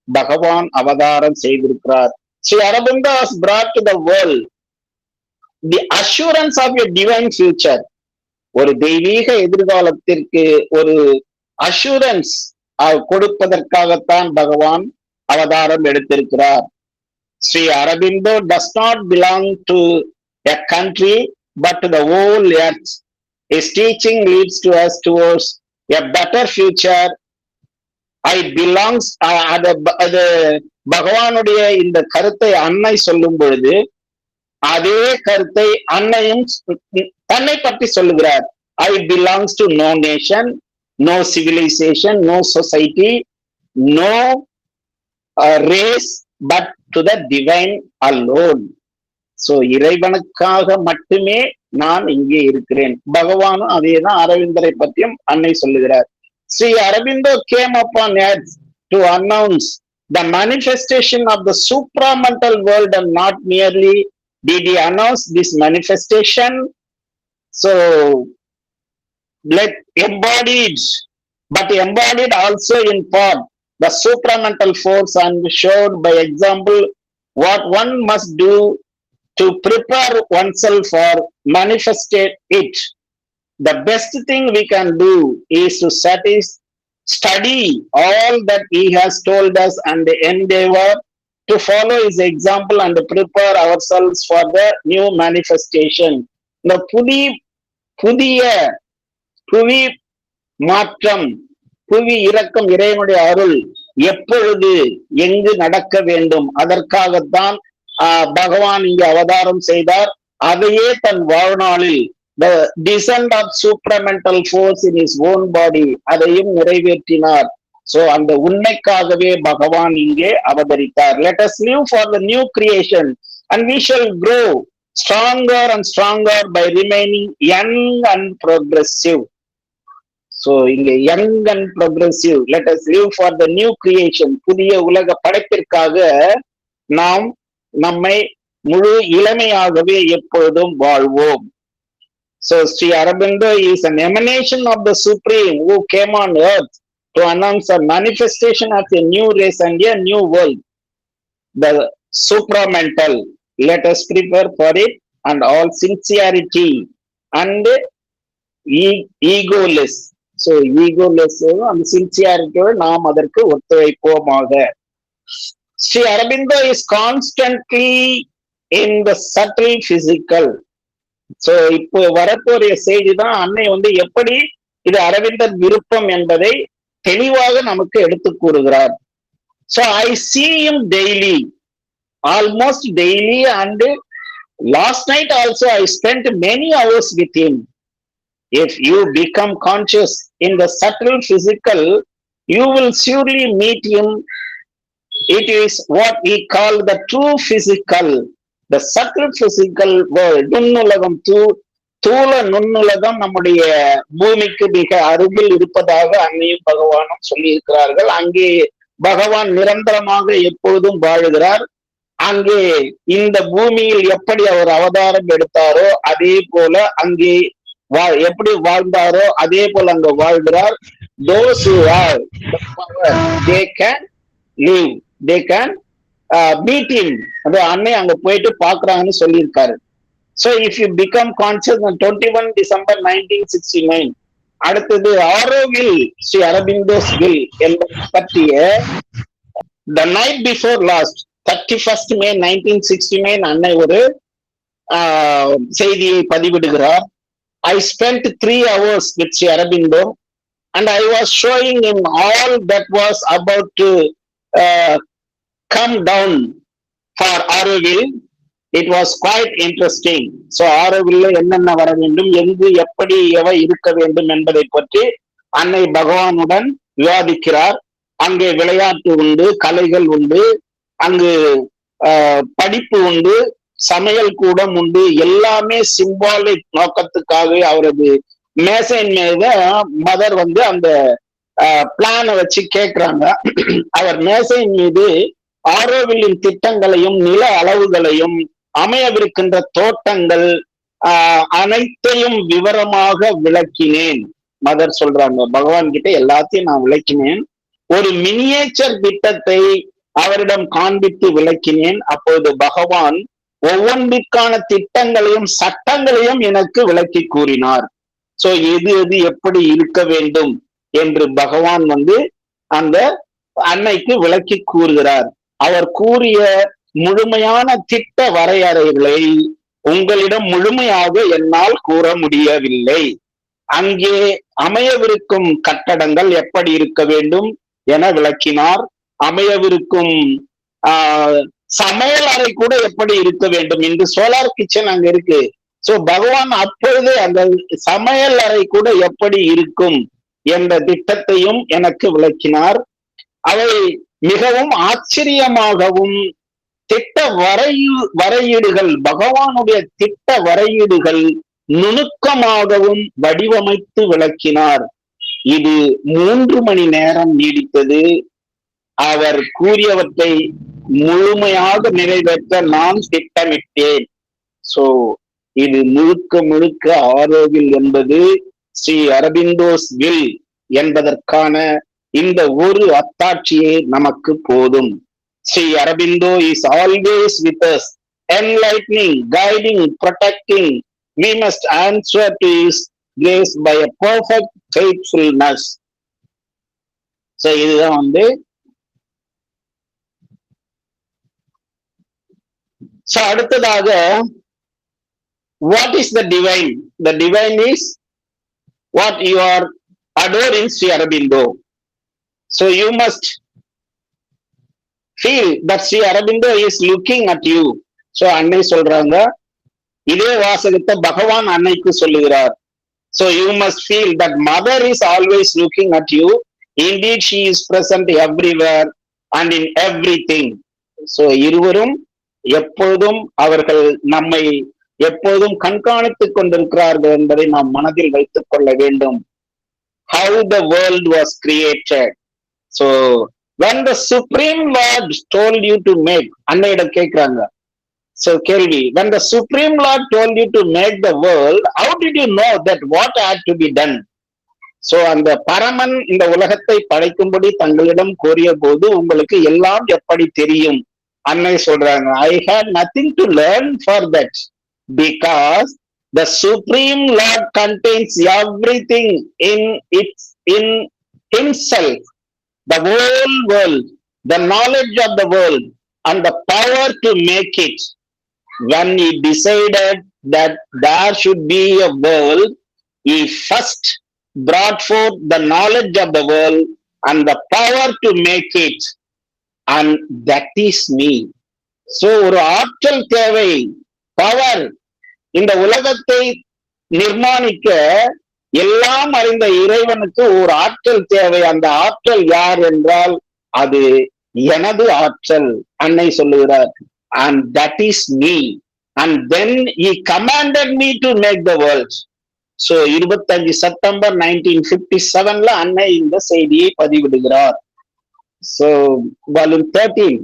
பகவான் அவதாரம் செய்திருக்கிறார். Sri Aurobindo has brought to the world the assurance of a divine future. ஒரு தெய்வீக எதிர்காலத்திற்கு ஒரு அஷூரன்ஸ் கொடுப்பதற்காகத்தான் பகவான் அவதாரம் எடுத்திருக்கிறார். Sri Aurobindo does not belong to a country but to the whole earth. His teaching leads to us towards a better future. I belongs அது பகவானுடைய இந்த கருத்தை அன்னை சொல்லும் பொழுது அதே கருத்தை அன்னையும் தன்னை பற்றி சொல்லுகிறார். I belongs to no nation, no civilization, no society, no race, but to the divine alone. So இறைவனுக்காக மட்டுமே நான் இங்கே இருக்கிறேன். பகவானும் அதேதான் அரவிந்தரை பற்றியும் அன்னை சொல்லுகிறார். Sri Aurobindo came upon earth to announce the manifestation of the supramental world, and not merely did he announce this manifestation, so embodied, but embodied also in part the supramental force and showed by example what one must do to prepare oneself for manifestate it. The best thing we can do is to study all that he has told us and endeavor to follow his example and prepare ourselves for the new manifestation. The புதிய புவி மாற்றம், புவி இறக்கம், இறைவனுடைய அருள் எப்பொழுது எங்கு நடக்க வேண்டும், அதற்காகத்தான் பகவான் இங்கு அவதாரம் செய்தார். அதையே தன் வாழ்நாளில் the descent of supramental force in his own body அதையும் நிறைவேற்றினார். சோ அந்த உண்மைக்காகவே பகவான் இங்கே அவதரித்தார். Let us live for the new creation and we shall grow stronger and stronger by remaining young and progressive. So இங்கே young and progressive, let us live for the new creation. புதிய உலக படைப்பிற்காக நாம் நம்மை முழு இளமையாகவே எப்பொழுதும் வாழ்வோம். So Sri Aurobindo is an emanation of the Supreme who came on earth to announce a manifestation of a new race and a new world, the supramental. Let us prepare for it and all sincerity and egoless. So egoless and sincerity நாம் அதற்கு ஒத்துழைப்போமாக. Sri Aurobindo is constantly in the subtle physical. So இப்போ வரப்போறிய செய்தி தான் அன்னை வந்து எப்படி இது அரவிந்தர் விருப்பம் என்பதை தெளிவாக நமக்கு எடுத்து கூறுகிறார். So I see him daily, almost daily, and last night also I spent many hours with him. If you become conscious in the subtle physical, you will surely meet him. It is what we call the true physical, the subtle physical world. நுண்ணுலகம், தூள நுண்ணுலகம் நம்முடைய பூமிக்கு மிக அருகில் இருப்பதாக அன்னையும் பகவானும் சொல்லி இருக்கிறார்கள். அங்கே பகவான் நிரந்தரமாக எப்பொழுதும் வாழுகிறார். அங்கே இந்த பூமியில் எப்படி அவர் அவதாரம் எடுத்தாரோ அதே போல அங்கே எப்படி வாழ்ந்தாரோ அதே போல அங்க வாழ்கிறார். Those who have the power, they can live, they can meet him. அது அன்னை அங்க போயிட்டு பாக்குறாங்கன்னு சொல்லியிருக்காரு. So if you become conscious on 21 December 1969, அடுத்தது ஆரோவில் ஸ்ரீ அரபிந்தோஸ் வில் என்பதை பற்றிய the night before last 31st May 1969 அன்னை ஒரு செய்தியை பதிவிடுகிறார். I spent 3 hours with Sri Aurobindo and I was showing him all that was about to come down for Auroville. It was quite interesting. So Auroville என்னென்ன வர வேண்டும், எங்கு எப்படி எவை இருக்க வேண்டும் என்பதை பற்றி அன்னை பகவானுடன் விவாதிக்கிறார். அங்கே விளையாட்டு உண்டு, கலைகள் உண்டு, அங்கு படிப்பு உண்டு, சமையல் கூடம் உண்டு. எல்லாமே சிம்பாலிக் நோக்கத்துக்காக அவரது மேசையின் மீது மதர் வந்து அந்த பிளானை வச்சு கேட்கிறாங்க. அவர் மேசையின் மீது ஆரோவில்லின் திட்டங்களையும் நில அளவுகளையும் அமையவிருக்கின்ற தோட்டங்கள் அனைத்தையும் விவரமாக விளக்கினேன். மதர் சொல்றாங்க, பகவான் கிட்ட எல்லாத்தையும் நான் விளக்கினேன். ஒரு மினியேச்சர் திட்டத்தை அவரிடம் காண்பித்து விளக்கினேன். அப்போது பகவான் ஒவ்வொன்றிற்கான திட்டங்களையும் சட்டங்களையும் எனக்கு விளக்கி கூறினார். சோ எது எது எப்படி இருக்க வேண்டும் என்று பகவான் வந்து அந்த அன்னைக்கு விளக்கி கூறுகிறார். அவர் கூறிய முழுமையான திட்ட வரையறைகளை உங்களிடம் முழுமையாக என்னால் கூற முடியவில்லை. அங்கே அமையவிருக்கும் கட்டடங்கள் எப்படி இருக்க வேண்டும் என விளக்கினார். அமையவிருக்கும் சமையல் அறை கூட எப்படி இருக்க வேண்டும். இன்று சோலார் கிச்சன் அங்க இருக்கு. சோ பகவான் அப்பொழுது அந்த சமையல் அறை கூட எப்படி இருக்கும் என்ற திட்டத்தையும் எனக்கு விளக்கினார். அவை மிகவும் ஆச்சரியமாகவும் திட்ட வரையீடுகள், பகவானுடைய திட்ட வரையீடுகள் நுணுக்கமாகவும் வடிவமைத்து விளக்கினார். இது 3 மணி நேரம் நீடித்தது. அவர் கூறியவற்றை முழுமையாக நிறைவேற்ற நான் திட்டமிட்டேன். சோ இது முழுக்க முழுக்க ஆரோவில் என்பது ஸ்ரீ அரபிந்தோஸ் வில் என்பதற்கான இந்த ஒரு அத்தாட்சியே நமக்கு போதும். Sri Aurobindo is always with us, enlightening, guiding, protecting. We must answer to his grace by a perfect faithfulness. So இதுதான் வந்து சோ அடுத்ததாக what is the divine? The divine is what you are adoring Sri Aurobindo. So you must feel that Sri Aurobindo is looking at you. So அன்னை சொல்றாங்க, இதே வாசகத்தை பகவான் அன்னைக்கு சொல்லுகிறார். So you must feel that mother is always looking at you. Indeed she is present everywhere and in everything. So இருவரும் எப்பொழுதும் அவர்கள் நம்மை எப்போதும் கண்காணித்துக் கொண்டிருக்கிறார்கள் என்பதை நாம் மனதில் வைத்துக் கொள்ள வேண்டும். How the world was created. So when the Supreme Lord told you to make, அன்னையிடம் கேட்கிறாங்க. So கேள்வி, when the Supreme Lord told you to make the world, how did you know that what had to be done? So அந்த பரமன் இந்த உலகத்தை படைக்கும்படி தங்களிடம் கோரிய போது உங்களுக்கு எல்லாம் எப்படி தெரியும்? அன்னை சொல்றாங்க, I had nothing to learn for that, because the Supreme Lord contains everything in himself, the whole world, the knowledge of the world and the power to make it. when he decided that there should be a world, he first brought forth the knowledge of the world and the power to make it, and that is me. So ஒரு ஆற்றல் தேவை, power. இந்த உலகத்தை நிர்மாணிக்க எல்லாம் அறிந்த இறைவனுக்கு ஒரு ஆற்றல் தேவை. அந்த ஆற்றல் யார் என்றால் அது எனது ஆற்றல். அன்னை சொல்லுகிறார், and that is me, and then he commanded me to make the world. So 25 September 1957ல அன்னை இந்த செய்தியை பதிவிடுகிறார். So volume 13,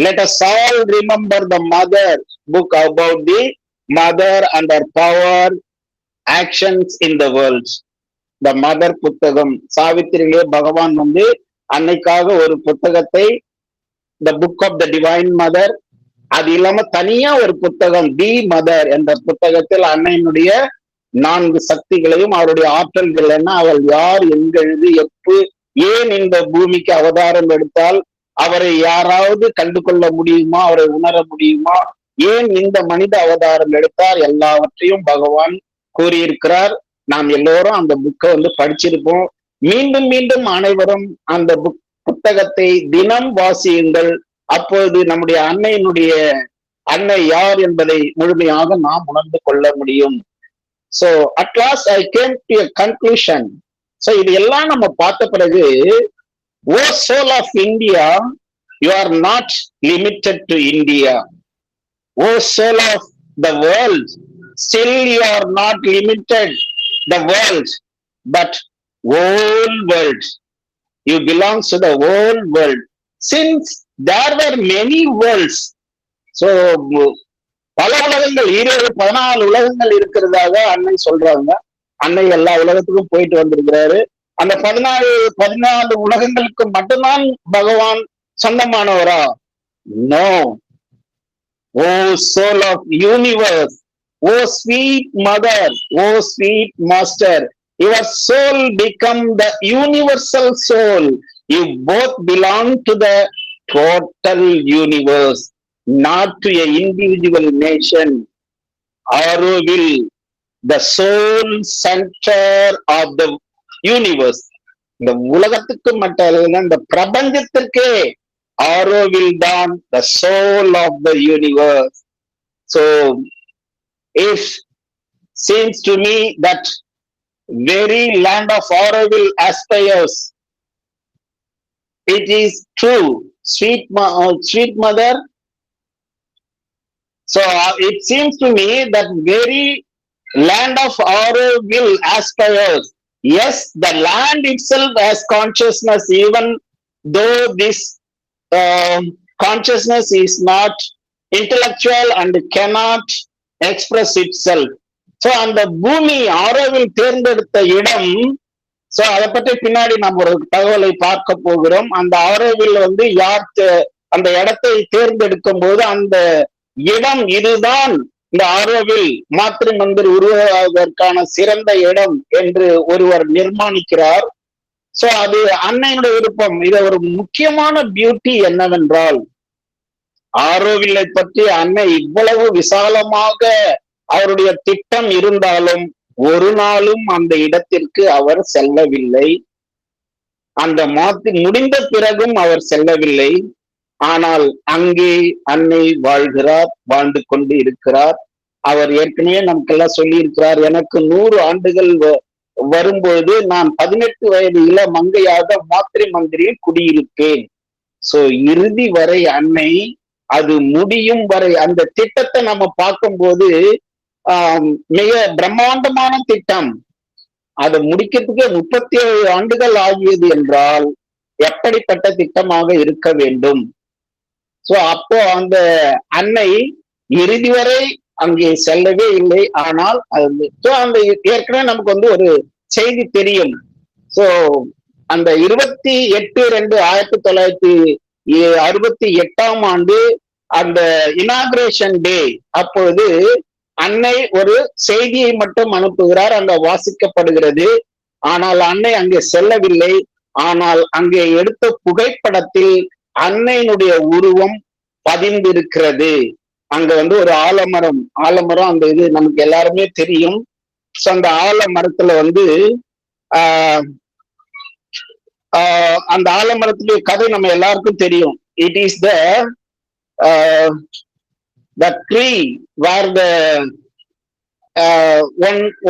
let us all remember the mother book about the mother and her power actions in the world. The mother புத்தகம், சாவித்திரியிலே பகவான் வந்து அன்னைக்காக ஒரு புத்தகத்தை, the book of the divine mother, அது இல்லாம தனியா ஒரு புத்தகம் தி மதர் என்ற புத்தகத்தில் அன்னையினுடைய 4 சக்திகளையும் அவருடைய ஆற்றல்கள் என்ன, அவள் யார், எங்கெழுது, எப்ப, ஏன் இந்த பூமிக்கு அவதாரம் எடுத்தால் அவரை யாராவது கண்டு கொள்ள முடியுமா, அவரை உணர முடியுமா, ஏன் இந்த மனித அவதாரம் எடுத்தார், எல்லாவற்றையும் பகவான் கூறியிருக்கிறார். நாம் எல்லோரும் அந்த புக்கை வந்து படிச்சிருப்போம். மீண்டும் மீண்டும் அனைவரும் அந்த புத்தகத்தை தினம் வாசியுங்கள். அப்போது நம்முடைய அன்னை யார் என்பதை முழுமையாக நாம் உணர்ந்து கொள்ள முடியும். So at last I came to a conclusion. So இது எல்லாம் நம்ம பார்த்த பிறகு, O soul of India, you are not limited to India. O soul of the world, still you are not limited the world, but whole world. You belong to the whole world. Since there were many worlds, so பல உலகங்கள், 14 உலகங்கள் இருக்கிறதாக அன்னை சொல்றாங்க. அன்னை எல்லா உலகத்துக்கும் போயிட்டு வந்திருக்கிறாரு. அந்த 14 உலகங்களுக்கு மட்டும்தான் பகவான் சொந்தமானவரா? No. Oh soul of universe, oh sweet mother, oh sweet master, your soul become the universal soul. You both belong to the total universe, not to a individual nation. Auroville, the soul center of the universe. இந்த உலகத்துக்கு மட்டும் இந்த பிரபஞ்சத்திற்கே ஆரோவில் தான் the soul of the universe. So it seems to me that very land of Auroville aspires. It is true, sweet mother. So it seems to me that very land of Auroville aspires. Yes, the land itself has consciousness, even though this consciousness is not intellectual and cannot express itself. So அந்த பூமி ஆரோவில் தேர்ந்தெடுத்த இடம், so அதை பற்றி பின்னாடி நம்ம ஒரு தகவலை பார்க்க போகிறோம். அந்த ஆரோவில் வந்து யார் அந்த இடத்தை தேர்ந்தெடுக்கும் போது அந்த இடம் இதுதான் இந்த ஆரோவில் மாத்ரு மந்திர் உருவாவதற்கான சிறந்த இடம் என்று ஒருவர் நிர்மாணிக்கிறார். சோ அது அன்னையினுடைய விருப்பம். இத ஒரு முக்கியமான பியூட்டி என்னவென்றால், ஆரோவில்லை பற்றி அன்னை இவ்வளவு விசாலமாக அவருடைய திட்டம் இருந்தாலும் ஒரு நாளும் அந்த இடத்திற்கு அவர் செல்லவில்லை. அந்த முடிந்த பிறகும் அவர் செல்லவில்லை. ஆனால் அங்கே அன்னை வாழ்கிறார், வாழ்ந்து கொண்டு இருக்கிறார். அவர் ஏற்கனவே நமக்கெல்லாம் சொல்லி இருக்கிறார், எனக்கு 100 ஆண்டுகள் வரும்பொழுது நான் 18 வயது இள மங்கையாக மாத்ரு மந்திரில் குடியிருப்பேன். சோ இறுதி வரை அன்னை, அது முடியும் வரை அந்த திட்டத்தை நம்ம பார்க்கும்போது மிக பிரம்மாண்டமான திட்டம். அதை முடிக்கிறதுக்கு 37 ஆண்டுகள் ஆகியது என்றால் எப்படிப்பட்ட திட்டமாக இருக்க வேண்டும். சோ அப்போ அந்த அன்னை இறுதி வரை அங்கே செல்லவே இல்லை. ஆனால் அந்த ஏற்கனவே நமக்கு வந்து ஒரு செய்தி தெரியும். சோ அந்த 28/2/1968 ஆண்டு அந்த இனாகிரேஷன் டே அப்பொழுது அன்னை ஒரு செய்தியை மட்டும் அனுப்புகிறார், அங்க வாசிக்கப்படுகிறது. ஆனால் அன்னை அங்கே செல்லவில்லை. ஆனால் அங்கே எடுத்த புகைப்படத்தில் அன்னையினுடைய உருவம் பதிந்திருக்கிறது. அங்க வந்து ஒரு ஆலமரம், அந்த இது நமக்கு எல்லாருமே தெரியும். ஸோ அந்த ஆலமரத்துல வந்து ஆஹ் அந்த ஆலமரத்துடைய கதை நம்ம எல்லாருக்கும் தெரியும். It is the tree where the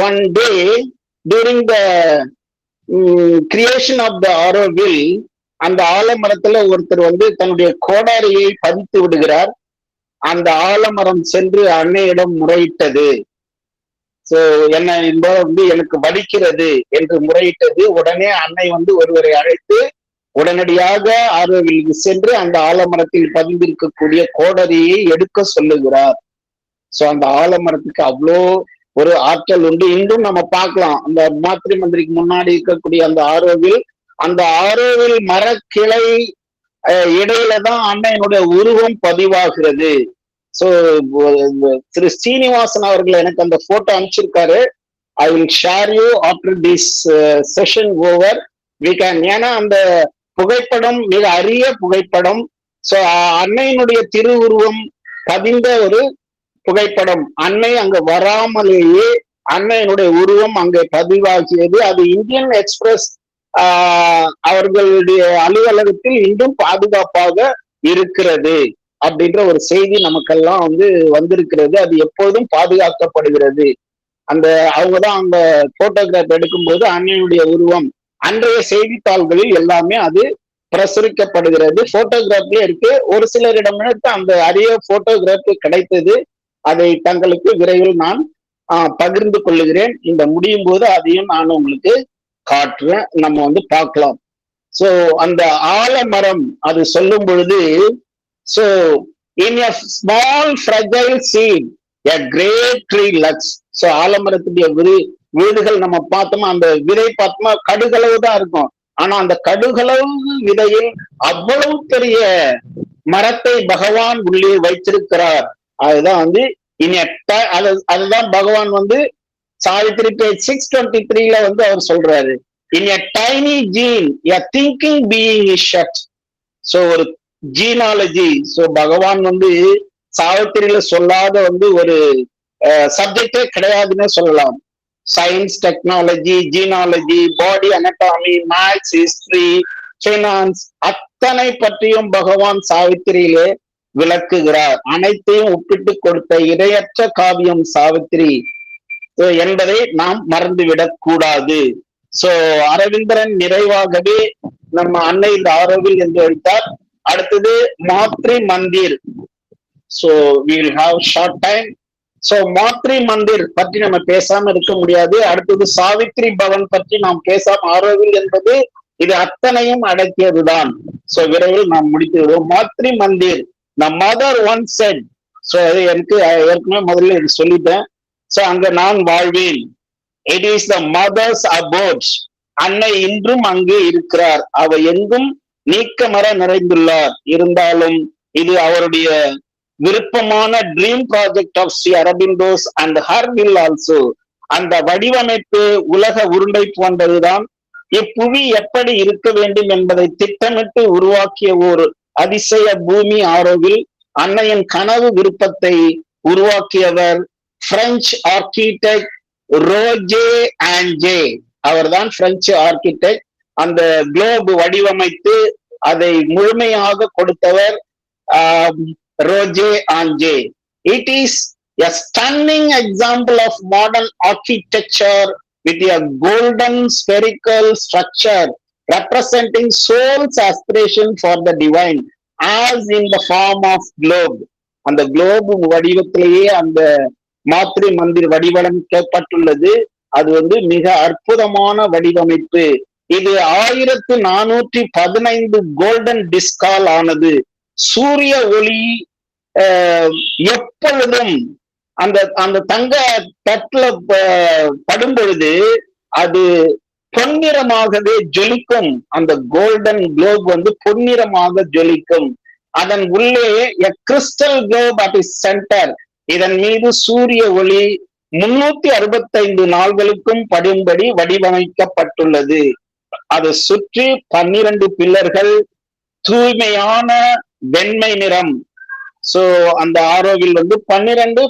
one day during the creation of the Auroville அந்த ஆலமரத்துல ஒருத்தர் வந்து தன்னுடைய கோடாரியை பதித்து விடுகிறார். அந்த ஆலமரம் சென்று அன்னையிடம் முறையிட்டது. சோ என்ன வந்து எனக்கு வலிக்கிறது என்று முறையிட்டது. உடனே அன்னை வந்து ஒருவரை அழைத்து உடனடியாக ஆரோவிலுக்கு சென்று அந்த ஆலமரத்தில் பதிந்திருக்கக்கூடிய கோடரியை எடுக்க சொல்லுகிறார். சோ அந்த ஆலமரத்துக்கு அவ்வளோ ஒரு ஆற்றல் உண்டு. இன்றும் நம்ம பார்க்கலாம், அந்த மாத்திரை மந்திரிக்கு முன்னாடி இருக்கக்கூடிய அந்த ஆரோவில் மரக்கிளை இடையில தான் அன்னையினுடைய உருவம் பதிவாகிறது. சோ திரு ஸ்ரீனிவாசன் அவர்கள் எனக்கு அந்த போட்டோ அனுப்பிச்சிருக்காரு. I will share you after this session over. We can, ஏன்னா அந்த புகைப்படம் மிக அரிய புகைப்படம். சோ அன்னையினுடைய திருவுருவம் பதிந்த ஒரு புகைப்படம். அன்னை அங்க வராமலேயே அன்னையினுடைய உருவம் அங்கே பதிவாகியது. அது இந்தியன் எக்ஸ்பிரஸ் அவர்களுடைய அலுவலகத்தில் இன்றும் பாதுகாப்பாக இருக்கிறது அப்படின்ற ஒரு செய்தி நமக்கெல்லாம் வந்து வந்திருக்கிறது. அது எப்போதும் பாதுகாக்கப்படுகிறது. அந்த அவங்கதான் அந்த போட்டோகிராஃப் எடுக்கும்போது அன்னையுடைய உருவம் அன்றைய செய்தித்தாள்களில் எல்லாமே அது பிரசுரிக்கப்படுகிறது. போட்டோகிராஃப்லயே இருக்கு. ஒரு சிலரிடமிருந்து அந்த அரிய போட்டோகிராஃப் கிடைத்தது. அதை தங்களுக்கு விரைவில் நான் பகிர்ந்து கொள்ளுகிறேன். இந்த முடியும் போது அதையும் நான் உங்களுக்கு காட்டுறேன். நம்ம வந்து பார்க்கலாம். சோ அந்த ஆலமரம் அது சொல்லும் பொழுது, so in a small fragile seed a great tree lurks. so ஆலமரத்துடைய வீடுகள் நம்ம பார்த்தோமா, அந்த விதை பார்த்தோமா கடுகளவு தான் இருக்கும். ஆனா அந்த கடுகளவு விதையில் அவ்வளவு பெரிய மரத்தை பகவான் உள்ளே வைத்திருக்கிறார். அதுதான் வந்து அதுதான் பகவான் வந்து சாவித்திரி பேஜ் 623 வந்து அவர் சொல்றாரு, in a tiny gene a thinking being is shut. so ஒரு ஜீனாலஜி, சோ பகவான் வந்து சாவித்திரியில சொல்லாத வந்து ஒரு சப்ஜெக்டே கிடையாதுன்னு சொல்லலாம். சயின்ஸ், டெக்னாலஜி, ஜீனாலஜி, பாடி அனட்டாமி, மேத்ஸ், ஹிஸ்டரி, ஃபைனான்ஸ் அத்தனை பற்றியும் பகவான் சாவித்திரியிலே விளக்குகிறார். அனைத்தையும் ஒப்பிட்டு கொடுத்த இடையற்ற காவியம் சாவித்திரி என்பதை நாம் மறந்துவிடக் கூடாது. சோ அரவிந்தரன் நிறைவாகவே நம்ம அன்னை இந்த ஆரோவில் என்று வைத்தார். அடுத்தது மாத்ரி Mandir. So we will have short time. So மாத்ரி மந்திர் பற்றி நம்ம பேசாம இருக்க முடியாது. அடுத்தது சாவித்ரி பவன் பற்றி நாம் பேசாம, ஆரோவில் என்பது இது அத்தனையும் அடக்கியதுதான். சோ விரைவில் நாம் முடித்து விடுவோம். மாத்ரி Mandir, the mother once said. So அது எனக்கு ஏற்கனவே முதல்ல இது சொல்லிட்டேன். சோ அங்க நான் வாழ்வேன். it is the mother's abode. அன்னை இன்றும் அங்கு இருக்கிறார். அவ எங்கும் நீக்கமர நிறைந்துள்ளார். இருந்தாலும் இது அவருடைய விருப்பமான dream project of Sri Aurobindo's and her will also. அந்த வடிவமைப்பு உலக உருண்டை போன்றதுதான். இப்புவி எப்படி இருக்க வேண்டும் என்பதை திட்டமிட்டு உருவாக்கிய ஒரு அதிசய பூமி ஆரோவில். அன்னையின் கனவு விருப்பத்தை உருவாக்கியவர் பிரெஞ்சு ஆர்கிடெக்ட் ரோஜே ஆஞ்சே. அவர்தான் பிரெஞ்சு ஆர்கிடெக்ட். அந்த குளோப் வடிவமைத்து அதை முழுமையாக கொடுத்தவர் Roger Anger. It is a stunning example of modern architecture with a golden spherical structure representing soul's aspiration for the divine as in the form of globe. அந்த Globe வடிவத்திலேயே அந்த மாத்ரி மந்திர் வடிவமைக்கப்பட்டுள்ளது. அது வந்து மிக அற்புதமான வடிவமைப்பு. இது 1415 கோல்டன் டிஸ்கால் ஆனது. சூரிய ஒளி எப்பொழுதும் அந்த அந்த தங்க தட்டுல படும் பொழுது அது பொன்னிறமாகவே ஜொலிக்கும். அந்த கோல்டன் குளோப் வந்து பொன்னிறமாக ஜொலிக்கும். அதன் உள்ளே a crystal globe at its center. இதன் மீது சூரிய ஒளி 365 நாள்களுக்கும் படும்படி வடிவமைக்கப்பட்டுள்ளது. அதை சுற்றி 12 பில்லர்கள், தூய்மையான வெண்மை நிறம், சோ அந்த ஆரோவில் வந்து 12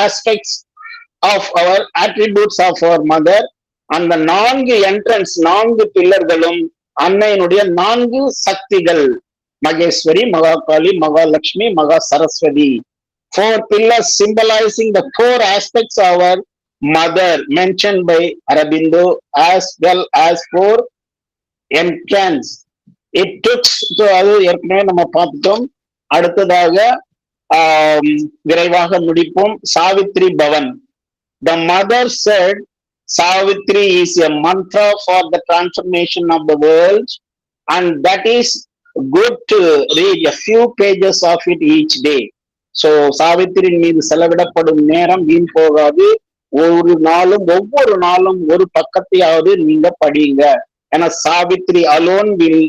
aspects of our attributes of our mother. அந்த 4 என்ட்ரன்ஸ், 4 பில்லர்களும் அன்னையினுடைய 4 சக்திகள், மகேஸ்வரி, மகாகாளி, மகாலட்சுமி, மகா Saraswati. 4 pillars symbolizing the 4 aspects of our mother mentioned by Aurobindo, as well as 4 entrance. It took, so அது ஏற்கனவே நம்ம பார்த்துட்டோம். அடுத்ததாக விரைவாக முடிப்போம். Savitri Bhavan. The mother said Savitri is a mantra for the transformation of the world, and that is good to read a few pages of it each day. So சாவித்திரியின் மீது செலவிடப்படும் நேரம் வீண் போகாது. ஒவ்வொரு நாளும் ஒரு பக்கத்தையாவது நீங்க படிங்க. ஏன்னா Savitri alone will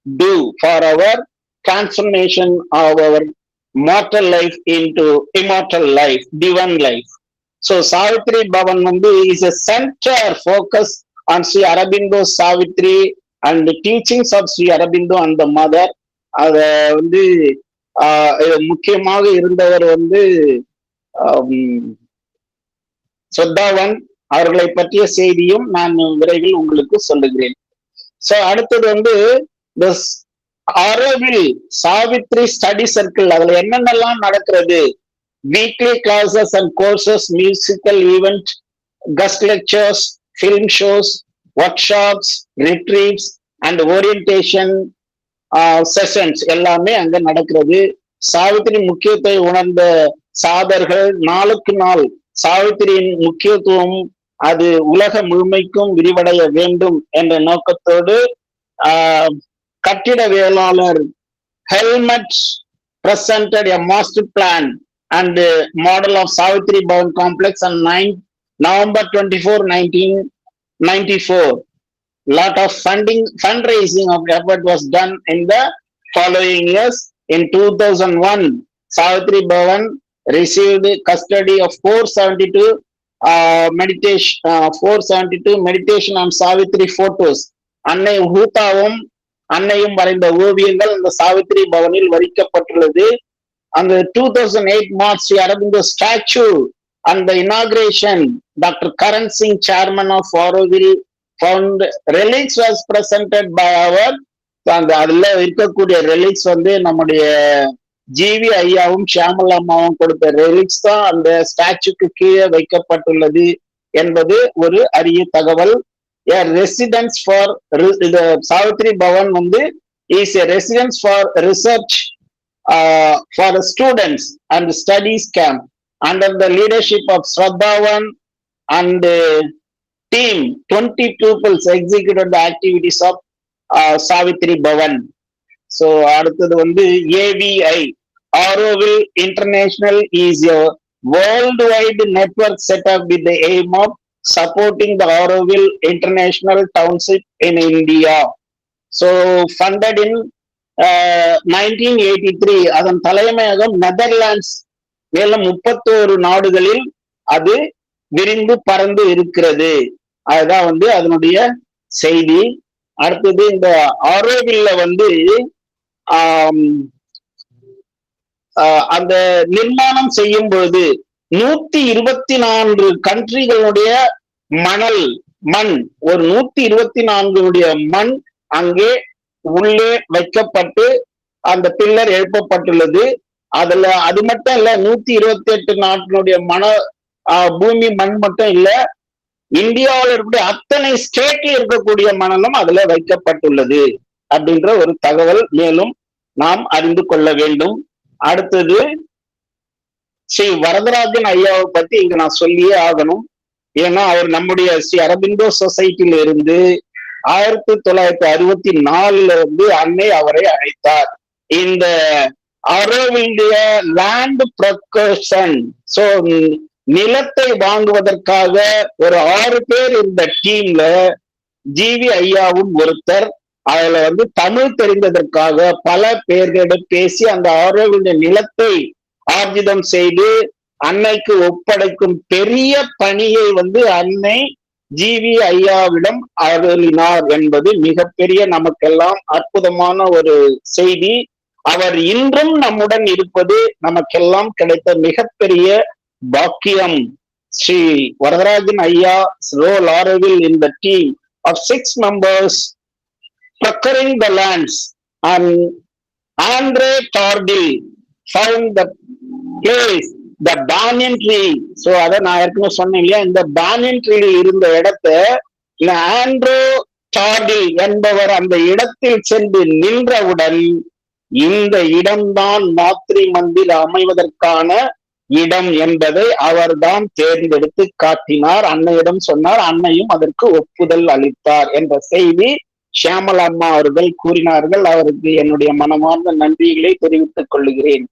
do for our transformation of our mortal life into immortal life, divine life. So Savitri Bhavan வந்து is a center focus on Sri Aurobindo Savitri and the teachings of Sri Aurobindo and the mother. அத வந்து முக்கியமாக இருந்தவர் வந்து ஸ்ரத்தாவன். அவர்களை பற்றிய செய்தியும் நான் விரைவில் உங்களுக்கு சொல்லுகிறேன். சோ அடுத்தது வந்து ஆரோவில் சாவித்ரி ஸ்டடி சர்க்கிள். அதுல என்னென்னலாம் நடக்கிறது? Weekly classes and courses, musical event, guest lectures, film shows, workshops, retreats and orientation sessions எல்லாமே அங்க நடக்கிறது. சாவித்திரி முக்கியத்தை உணர்ந்த சாதர்கள் நாளுக்கு நாள் சாவித்திரியின் முக்கியத்துவம் அது உலக முழுமைக்கும் விரிவடைய வேண்டும் என்ற நோக்கத்தோடு கட்டிடவியலாளர் helmet presented a master plan and model of Savitri Bhavan complex on November 24, 1994. Lot of fundraising of effort was done in the following years. In 2001, Savitri Bhavan received custody of 472 meditation on Savitri photos. அன்னை ஹூதாவும் அன்னையும் வரைந்த ஓவியங்கள் அந்த சாவித்ரி பவனில் வரிக்கப்பட்டுள்ளது. அந்த 2008 March Sri Aurobindo statue and the inauguration, Dr. Karan Singh, chairman of Auroville, found relics was presented by our, அந்த அதுல இருக்கக்கூடிய ரெலிக்ஸ் வந்து நம்முடைய ஜிவி ஐயாவும் ஷியாமலா அம்மாவும் கொடுத்த ரெலிக்ஸ் தான் அந்த ஸ்டாச்சுக்கு கீழே வைக்கப்பட்டுள்ளது என்பது ஒரு அரிய தகவல். ரெசிடென்ஸ் ஃபார் சாவித்ரி பவன் வந்து is a residence for research for students and studies camp under the leadership of Shraddhavan and team. 20 pupils executed the activities of Savitri Bhavan. So அடுத்தது வந்து AVI, Auroville International is a worldwide network set up with the aim of supporting the Auroville International Township in India. So funded in 1983. அதன் தலைமையகம் Netherlands. மேலும் 31 நாடுகளில் அது விரிந்து பறந்து இருக்கிறது. அதுதான் வந்து அதனுடைய செய்தி. அடுத்தது இந்த ஆரோவில்ல வந்து அந்த நிர்மாணம் செய்யும் பொழுது 124 கண்ட்ரிகளுடைய மண், ஒரு 124 மண் அங்கே உள்ளே வைக்கப்பட்டு அந்த பில்லர் எழுப்பப்பட்டுள்ளது. அதுல அது மட்டும் இல்ல, 128 நாட்டினுடைய பூமி மண் மட்டும் இல்ல, இந்தியாவில் இருக்கக்கூடிய அத்தனை ஸ்டேட்ல இருக்கக்கூடிய மணலும் அதுல வைக்கப்பட்டுள்ளது அப்படின்ற ஒரு தகவல் மேலும் நாம் அறிந்து கொள்ள வேண்டும். அடுத்தது ஸ்ரீ வரதராஜன் ஐயாவை பத்தி இங்க நான் சொல்லியே ஆகணும். ஏன்னா அவர் நம்முடைய ஸ்ரீ அரபிந்தோ சொசைட்டில இருந்து 1964 இருந்து அன்னை அவரை அழைத்தார். இந்த ஆரோவில்லிய லேண்ட் ப்ரொக்கஷன், சோ நிலத்தை வாங்குவதற்காக ஒரு 6 பேர் இந்த டீம்ல ஜிவி ஐயாவும் ஒருத்தர். அதுல வந்து தமிழ் தெரிந்ததற்காக பல பேர்களிடம் பேசி அந்த ஆரோவில்லிய நிலத்தை ஆர்ஜிதம் செய்து அன்னைக்கு ஒப்படைக்கும் பெரிய பணியை வந்து அன்னை ஜிவி ஐயாவிடம் அருளினார் என்பது மிகப்பெரிய நமக்கெல்லாம் அற்புதமான ஒரு செய்தி. அவர் இன்றும் நம்முடன் இருப்பது நமக்கெல்லாம் கிடைத்த மிகப்பெரிய பாக்கியம். ஸ்ரீ வரதராஜன் ஐயா role Auroville in the team of 6 members procuring the lands, and Andre Tordil found the place, the banyan tree. So அத நான் ஏற்கனவே சொன்னேன் இல்லையா, இந்த banyan tree இருந்த இடத்தை இந்த ஆண்ட்ரோ டார்டில் என்பவர் அந்த இடத்தில் சென்று நின்றவுடன் இந்த இடம்தான் மாத்ரி மந்திர் அமைவதற்கான இடம் என்பதை அவர்தான் தேர்ந்தெடுத்து காட்டினார். அன்னையிடம் சொன்னார், அன்னையும் அதற்கு ஒப்புதல் அளித்தார் என்ற செய்தி ஷியாமலா அம்மா அவர்கள் கூறினார்கள். அவருக்கு என்னுடைய மனமார்ந்த நன்றிகளை தெரிவித்துக் கொள்கிறேன்.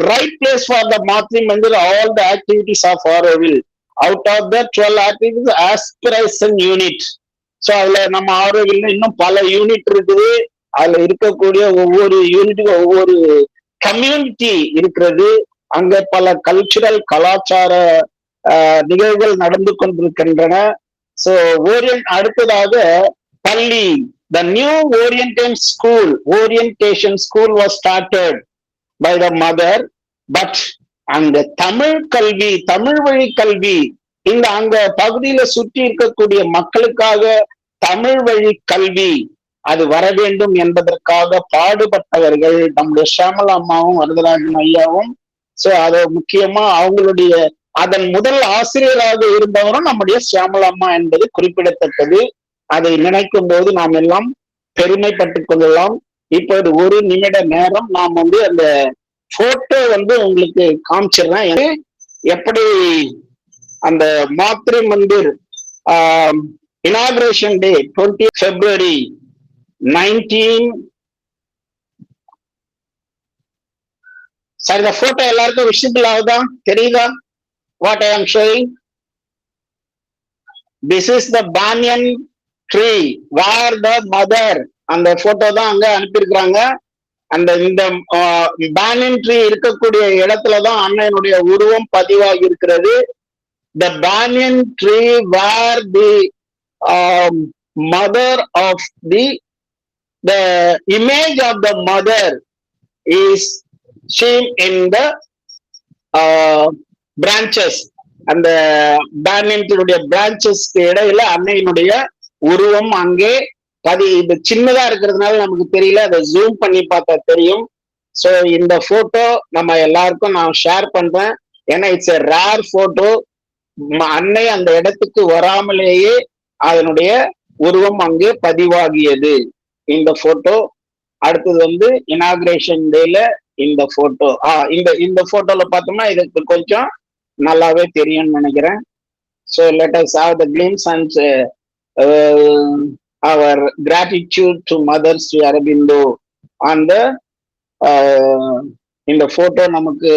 Right place for the Matri Mandir, all the activities of Auroville. Out of the 12 activities aspiration unit. So அதுல நம்ம ஆரோவில் இன்னும் பல யூனிட் இருக்குது. அதுல இருக்கக்கூடிய ஒவ்வொரு யூனிட்டுக்கும் ஒவ்வொரு கம்யூனிட்டி இருக்கிறது. அங்க பல கல்ச்சுரல் கலாச்சார நிகழ்வுகள் நடந்து கொண்டிருக்கின்றன. ஸோ அடுத்ததாக பள்ளி, the new orientation school was started by the mother. But அந்த தமிழ் கல்வி, தமிழ் வழி கல்வி, இந்த அங்க பகுதியில சுற்றி இருக்கக்கூடிய மக்களுக்காக தமிழ் வழி கல்வி அது வர வேண்டும் என்பதற்காக பாடுபட்டவர்கள் நம்முடைய ஷியாமலா அம்மாவும் வரதராஜன் ஐயாவும். சோ அது முக்கியமா அவங்களுடைய அதன் முதல் ஆசிரியராக இருந்தவரும் நம்முடைய ஷியாமலா அம்மா என்பது குறிப்பிடத்தக்கது. அதை நினைக்கும் போது நாம் எல்லாம் பெருமைப்பட்டுக் கொள்ளலாம். இப்போது ஒரு நிமிட நேரம் நாம் அந்த போட்டோ உங்களுக்கு காமிச்சிடுறேன். எப்படி அந்த மாத்ரி மந்திர் இனாகிரேஷன் டே 20 February 19. சார் இந்த போட்டோ எல்லாருக்கும் விசிபிள் ஆகுதா, தெரியுதா? வாட் ஐ ஆம் showing, this is the banyan tree where the mother. அந்த போட்டோ தான் அங்க அனுப்பியிருக்கிறாங்க. இந்த banyan tree இருக்கக்கூடிய இடத்துலதான் அண்ணனுடைய உருவம் பதிவாகி இருக்கிறது. The banyan tree where the mother of the image of the mother is seen in the branches. அந்த banyan tree branches இடையில அன்னையினுடைய உருவம் அங்கே இது சின்னதா இருக்கிறதுனால நமக்கு தெரியல, அதை ஜூம் பண்ணி பார்த்தா தெரியும். ஸோ இந்த போட்டோ நம்ம எல்லாருக்கும் நான் ஷேர் பண்றேன். ஏன்னா இட்ஸ் எ ரேர் போட்டோ. அன்னை அந்த இடத்துக்கு வராமலேயே அதனுடைய உருவம் அங்கே பதிவாகியது இந்த போட்டோ. அடுத்தது இனாகிரேஷன் டேல இந்த போட்டோ. இந்த போட்டோல பார்த்தோம்னா இதுக்கு கொஞ்சம் நல்லாவே தெரியும்னு நினைக்கிறேன். So let us have the glimpse and our gratitude to Mother Sri Aurobindo on the இந்த போட்டோ நமக்கு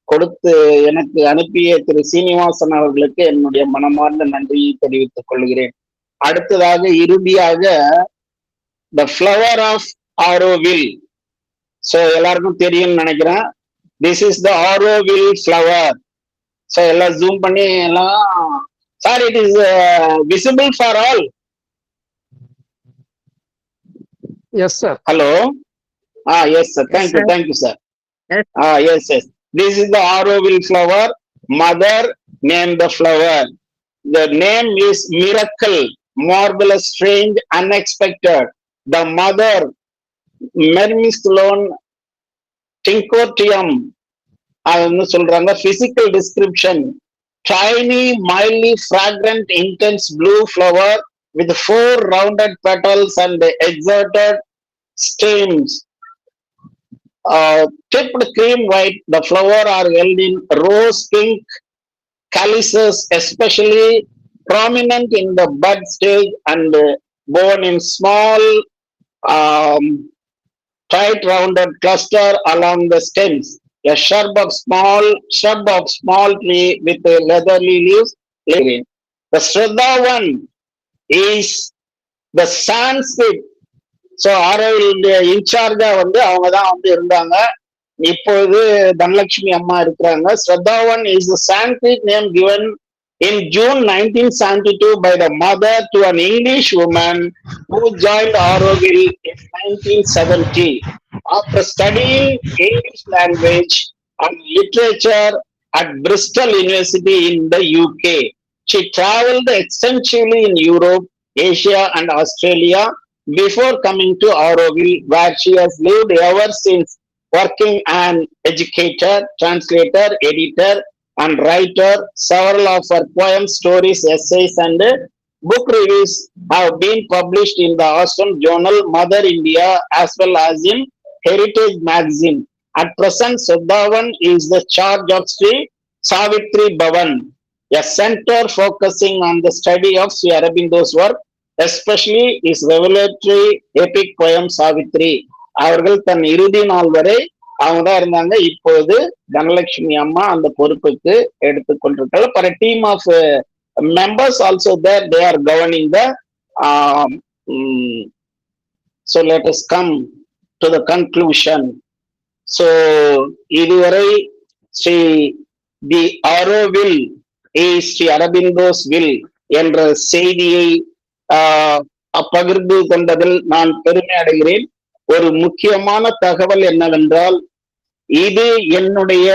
கொடுத்து எனக்கு அனுப்பிய திரு சீனிவாசன் அவர்களுக்கு என்னுடைய மனமார்ந்த நன்றியை தெரிவித்துக் கொள்கிறேன். அடுத்ததாக இறுதியாக the flower of Auroville. So எல்லாருக்கும் தெரியும்னு நினைக்கிறேன். This is the Auroville flower. So எல்லாம் ஜூம் பண்ணி எல்லாம் sir it is visible for all.
Yes, sir.
Hello. Yes, sir. Thank you, sir. Yes. This is the Auroville flower. Mother named the flower. The name is miracle, marvelous, strange, unexpected. The mother, Mermisclone tincotium. சொல்றாங்க. Physical description: tiny, mildly fragrant, intense blue flower with 4 rounded petals and exerted stems. Tipped cream white. The flower are held in rose pink calyces, especially prominent in the bud stage and borne in small, tight rounded cluster along the stems. A shrub of small tree with leathery leaves. The Shraddhavan is the Sanskrit. So Auroville இன்சார்ஜா அவங்க தான் இருந்தாங்க. இப்போது தனலட்சுமி அம்மா இருக்கிறாங்க. Shraddhavan is the Sanskrit name given in June 1972 by the mother to an English woman who joined Auroville in 1970. After studying English language and literature at Bristol University in the UK, she traveled extensively in Europe, Asia, and Australia before coming to Auroville, where she has lived ever since, working an educator, translator, editor, and writer. Several of her poems, stories, essays, and book reviews have been published in the Ashram Journal, Mother India, as well as in Heritage Magazine. At present, Sudhavan is the charge of Sri Savitri Bhavan, a center focusing on the study of Sri Aurobindo's work, especially his revelatory epic poem Savitri. அவர்கள் தன் இறுதி நாள் வரை அவங்க தான் இருந்தாங்க. இப்போது தனலட்சுமி அம்மா அந்த பொறுப்புக்கு எடுத்துக்கொண்டிருக்காங்க. For a team of members also there, they are governing the so let us come to the conclusion. So இதுவரை ஸ்ரீ தி ஆரோவில் ஸ்ரீ அரபிந்தோஸ் வில் என்ற செய்தியை பகிர்ந்து கொண்டதில் நான் பெருமை அடைகிறேன். ஒரு முக்கியமான தகவல் என்னவென்றால், இது என்னுடைய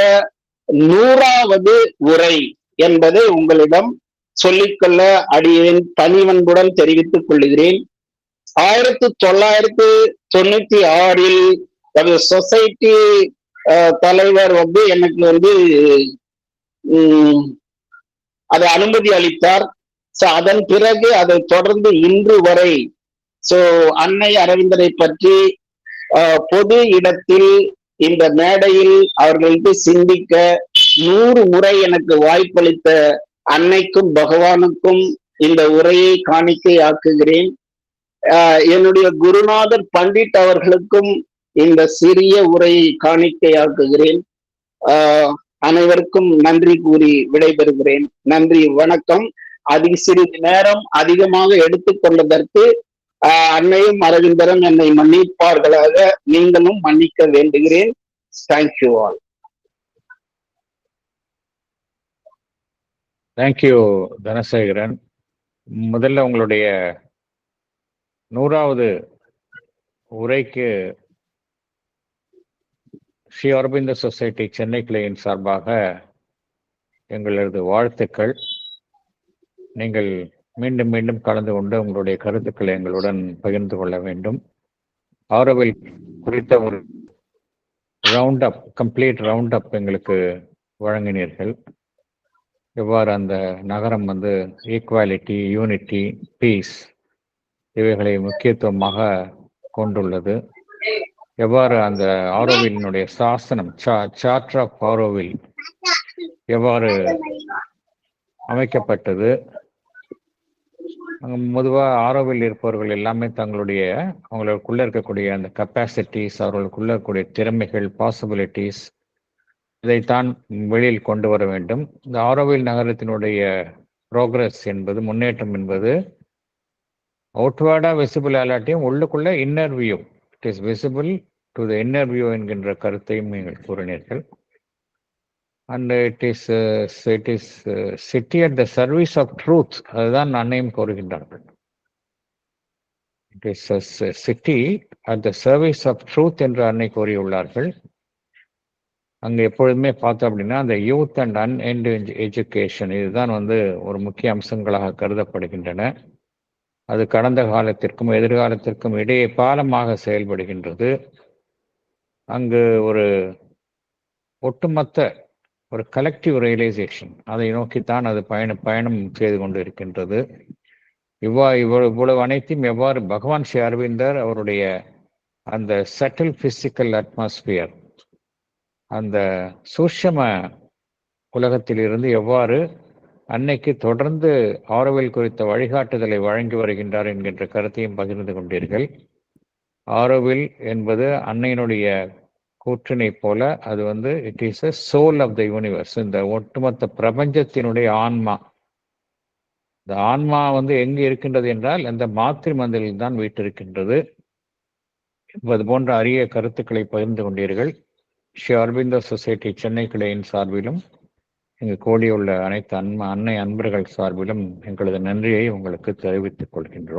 100வது உரை என்பதை உங்களிடம் சொல்லிக்கொள்ள அடியேன் பணிவன்புடன் தெரிவித்துக் கொள்கிறேன். 1996 சொசைட்டி தலைவர் எனக்கு அதை அனுமதி அளித்தார். அதன் பிறகு அதை தொடர்ந்து இன்று வரை அன்னை அரவிந்தரை பற்றி பொது இடத்தில் இந்த மேடையில் அவர்களுக்கு சிந்திக்க 100 முறை எனக்கு வாய்ப்பளித்த அன்னைக்கும் பகவானுக்கும் இந்த உரையை காணிக்கை ஆக்குகிறேன். என்னுடைய குருநாதர் பண்டிட் அவர்களுக்கும் இந்த சிறிய உரையை காணிக்கையாக்குகிறேன். அனைவருக்கும் நன்றி கூறி விடைபெறுகிறேன். நன்றி, வணக்கம். சிறிது நேரம் அதிகமாக எடுத்துக்கொண்டதற்கு அன்னையும் அரவிந்தரும் என்னை மன்னிப்பார்களாக. நீங்களும் மன்னிக்க வேண்டுகிறேன். Thank you all.
தேங்க்யூ தனசேகரன். முதல்ல உங்களுடைய 100வது உரைக்கு ஸ்ரீ அரபிந்த சொசைட்டி சென்னை கிளையின் சார்பாக எங்களது வாழ்த்துக்கள். நீங்கள் மீண்டும் மீண்டும் கலந்து கொண்டு உங்களுடைய கருத்துக்களை எங்களுடன் பகிர்ந்து கொள்ள வேண்டும். ஆரோவில் குறித்த ஒரு கம்ப்ளீட் ரவுண்ட் அப் எங்களுக்கு வழங்கினீர்கள். எவ்வாறு அந்த நகரம் ஈக்குவாலிட்டி, யூனிட்டி, பீஸ் இவைகளை முக்கியத்துவமாக கொண்டுள்ளது. எவ்வாறு அந்த ஆரோவிலினுடைய சாசனம், சார்ட்டர் ஆஃப் ஆரோவில் எவ்வாறு அமைக்கப்பட்டது. பொதுவாக ஆரோவில் இருப்பவர்கள் எல்லாமே அவங்களுக்குள்ள இருக்கக்கூடிய அந்த கெப்பாசிட்டிஸ், அவர்களுக்குள்ள இருக்கக்கூடிய திறமைகள், பாசிபிலிட்டிஸ், இதைத்தான் வெளியில் கொண்டு வர வேண்டும். இந்த ஆரோவில் நகரத்தினுடைய ப்ரோக்ரஸ் என்பது, முன்னேற்றம் என்பது அவுட்வேர்டா விசிபிள் ஆலாட்டியும் உள்ளுக்குள்ள inner view, it is visible to the inner view என்கின்ற கருத்தையும் நீங்கள் கூறினீர்கள். And it is city at the service of truth, அதுதான் அன்னையும் கூறுகின்றார்கள். It is city at the service of truth என்று அன்னை கூறியுள்ளார்கள். அங்கே எப்பொழுதுமே பார்த்தோம் அப்படின்னா அந்த யூத் அண்ட் அன்எண்ட் எஜுகேஷன் இதுதான் ஒரு முக்கிய அம்சங்களாக கருதப்படுகின்றன. அது கடந்த காலத்திற்கும் எதிர்காலத்திற்கும் இடையே பாலமாக செயல்படுகின்றது. அங்கு ஒரு ஒட்டுமொத்த ஒரு கலெக்டிவ் ரியலைசேஷன், அதை நோக்கித்தான் அது பயணம் செய்து கொண்டு இருக்கின்றது. இவ்வளவு அனைத்தையும் எவ்வாறு பகவான் ஸ்ரீ அரவிந்தர் அவருடைய அந்த சட்டில் பிசிக்கல் அட்மாஸ்பியர், அந்த சூட்சும உலகத்திலிருந்து எவ்வாறு அன்னைக்கு தொடர்ந்து ஆரோவில் குறித்த வழிகாட்டுதலை வழங்கி வருகின்றார் என்கின்ற கருத்தையும் பகிர்ந்து கொண்டீர்கள். ஆரோவில் என்பது அன்னையினுடைய கூற்றினை போல அது it is a soul of the universe, இந்த ஒட்டுமொத்த பிரபஞ்சத்தினுடைய ஆன்மா. இந்த ஆன்மா எங்கு இருக்கின்றது என்றால் அந்த மாத்திரை மந்திரில் தான் வீட்டிருக்கின்றது என்பது போன்ற அரிய கருத்துக்களை பகிர்ந்து கொண்டீர்கள். ஸ்ரீ அரபிந்தோ சொசைட்டி சென்னை கிளையின் சார்பிலும் இங்கு கூடியுள்ள அனைத்து அன்னை அன்பர்கள் சார்பிலும் எங்களது நன்றியை உங்களுக்கு தெரிவித்துக் கொள்கின்றோம்.